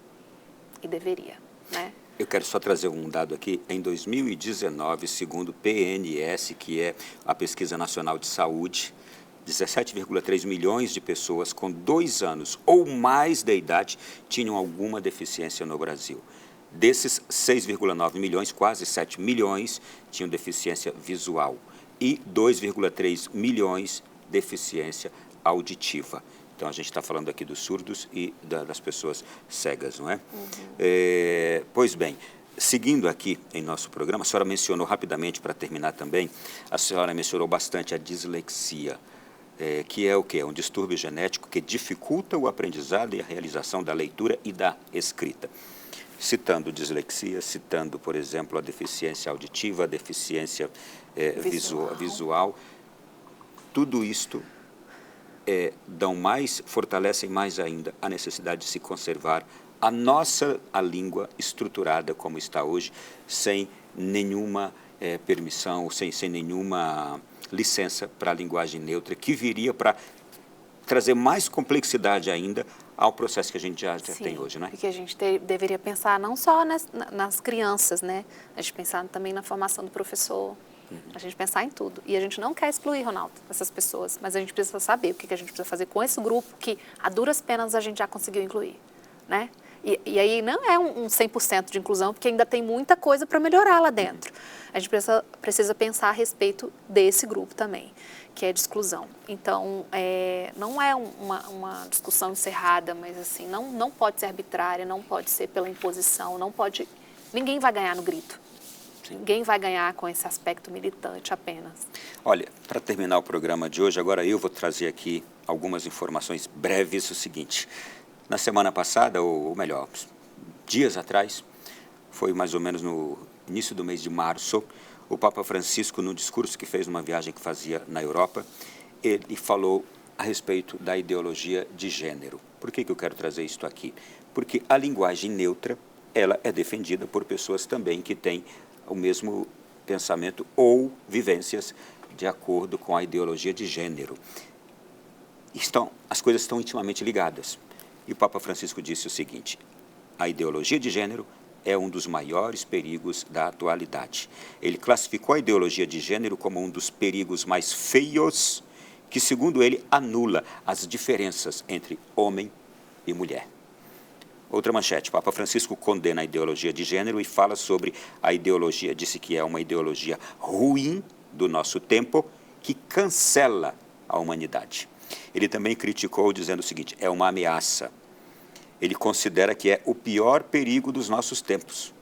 né? Eu quero só trazer um dado aqui. Em 2019, segundo o PNS, que é a Pesquisa Nacional de Saúde, 17,3 milhões de pessoas com 2 anos ou mais de idade tinham alguma deficiência no Brasil. Desses 6,9 milhões, quase 7 milhões, tinham deficiência visual e 2,3 milhões deficiência auditiva. Então, a gente está falando aqui dos surdos e das pessoas cegas, não é? Pois bem, seguindo aqui em nosso programa, a senhora mencionou rapidamente, para terminar também, a senhora mencionou bastante a dislexia, que é o quê? É um distúrbio genético que dificulta o aprendizado e a realização da leitura e da escrita. Citando dislexia, citando, por exemplo, a deficiência auditiva, a deficiência visual, tudo isto fortalecem mais ainda a necessidade de se conservar a língua estruturada como está hoje, sem nenhuma permissão, sem nenhuma licença para a linguagem neutra, que viria para trazer mais complexidade ainda ao processo que a gente já Sim, tem hoje, não é? Porque a gente deveria pensar não só nas crianças, né? A gente pensar também na formação do professor, a gente pensar em tudo. E a gente não quer excluir, Ronaldo, essas pessoas, mas a gente precisa saber o que a gente precisa fazer com esse grupo que, a duras penas, a gente já conseguiu incluir, né? E aí não é um 100% de inclusão, porque ainda tem muita coisa para melhorar lá dentro. A gente precisa pensar a respeito desse grupo também, que é de exclusão. Então, não é uma discussão encerrada, mas assim, não pode ser arbitrária, não pode ser pela imposição, ninguém vai ganhar no grito. Ninguém vai ganhar com esse aspecto militante apenas. Olha, para terminar o programa de hoje, agora eu vou trazer aqui algumas informações breves. O seguinte, na semana passada, ou melhor, dias atrás, foi mais ou menos no início do mês de março, o Papa Francisco, no discurso que fez numa viagem que fazia na Europa, ele falou a respeito da ideologia de gênero. Por que eu quero trazer isso aqui? Porque a linguagem neutra, ela é defendida por pessoas também que têm o mesmo pensamento ou vivências de acordo com a ideologia de gênero. As coisas estão intimamente ligadas. E o Papa Francisco disse o seguinte: a ideologia de gênero é um dos maiores perigos da atualidade. Ele classificou a ideologia de gênero como um dos perigos mais feios, que, segundo ele, anula as diferenças entre homem e mulher. Outra manchete, o Papa Francisco condena a ideologia de gênero e fala sobre a ideologia, disse que é uma ideologia ruim do nosso tempo, que cancela a humanidade. Ele também criticou dizendo o seguinte: é uma ameaça. Ele considera que é o pior perigo dos nossos tempos.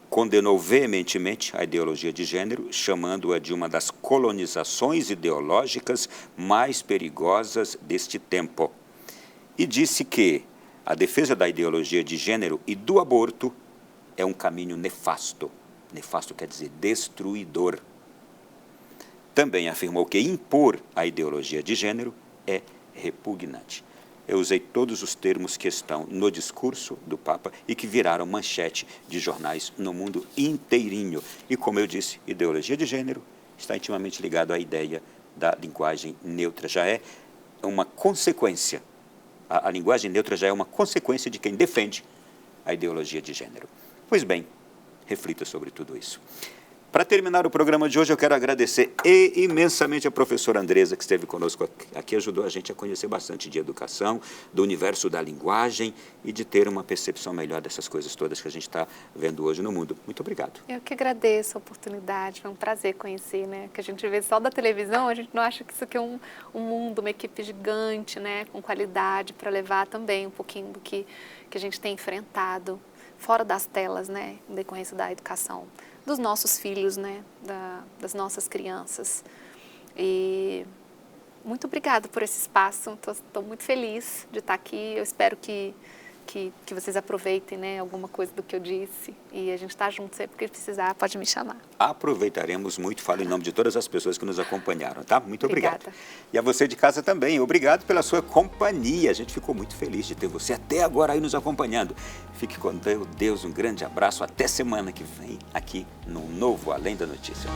Condenou veementemente a ideologia de gênero, chamando-a de uma das colonizações ideológicas mais perigosas deste tempo. E disse que a defesa da ideologia de gênero e do aborto é um caminho nefasto. Nefasto quer dizer destruidor. Também afirmou que impor a ideologia de gênero é repugnante. Eu usei todos os termos que estão no discurso do Papa e que viraram manchete de jornais no mundo inteirinho. E, como eu disse, ideologia de gênero está intimamente ligado à ideia da linguagem neutra. Já é uma consequência. A linguagem neutra já é uma consequência de quem defende a ideologia de gênero. Pois bem, reflita sobre tudo isso. Para terminar o programa de hoje, eu quero agradecer imensamente a professora Andresa, que esteve conosco aqui, ajudou a gente a conhecer bastante de educação, do universo da linguagem e de ter uma percepção melhor dessas coisas todas que a gente está vendo hoje no mundo. Muito obrigado. Eu que agradeço a oportunidade, foi um prazer conhecer, né? Que a gente vê só da televisão, a gente não acha que isso aqui é um mundo, uma equipe gigante, né? Com qualidade, para levar também um pouquinho do que a gente tem enfrentado, fora das telas, né? Em decorrência da educação dos nossos filhos, né, das nossas crianças. E muito obrigada por esse espaço, estou muito feliz de estar aqui, eu espero que vocês aproveitem, né, alguma coisa do que eu disse, e a gente está junto sempre que precisar, pode me chamar. Aproveitaremos muito, falo em nome de todas as pessoas que nos acompanharam, tá? Muito obrigado. Obrigada. E a você de casa também, obrigado pela sua companhia, a gente ficou muito feliz de ter você até agora aí nos acompanhando. Fique com Deus, um grande abraço, até semana que vem aqui no novo Além da Notícia.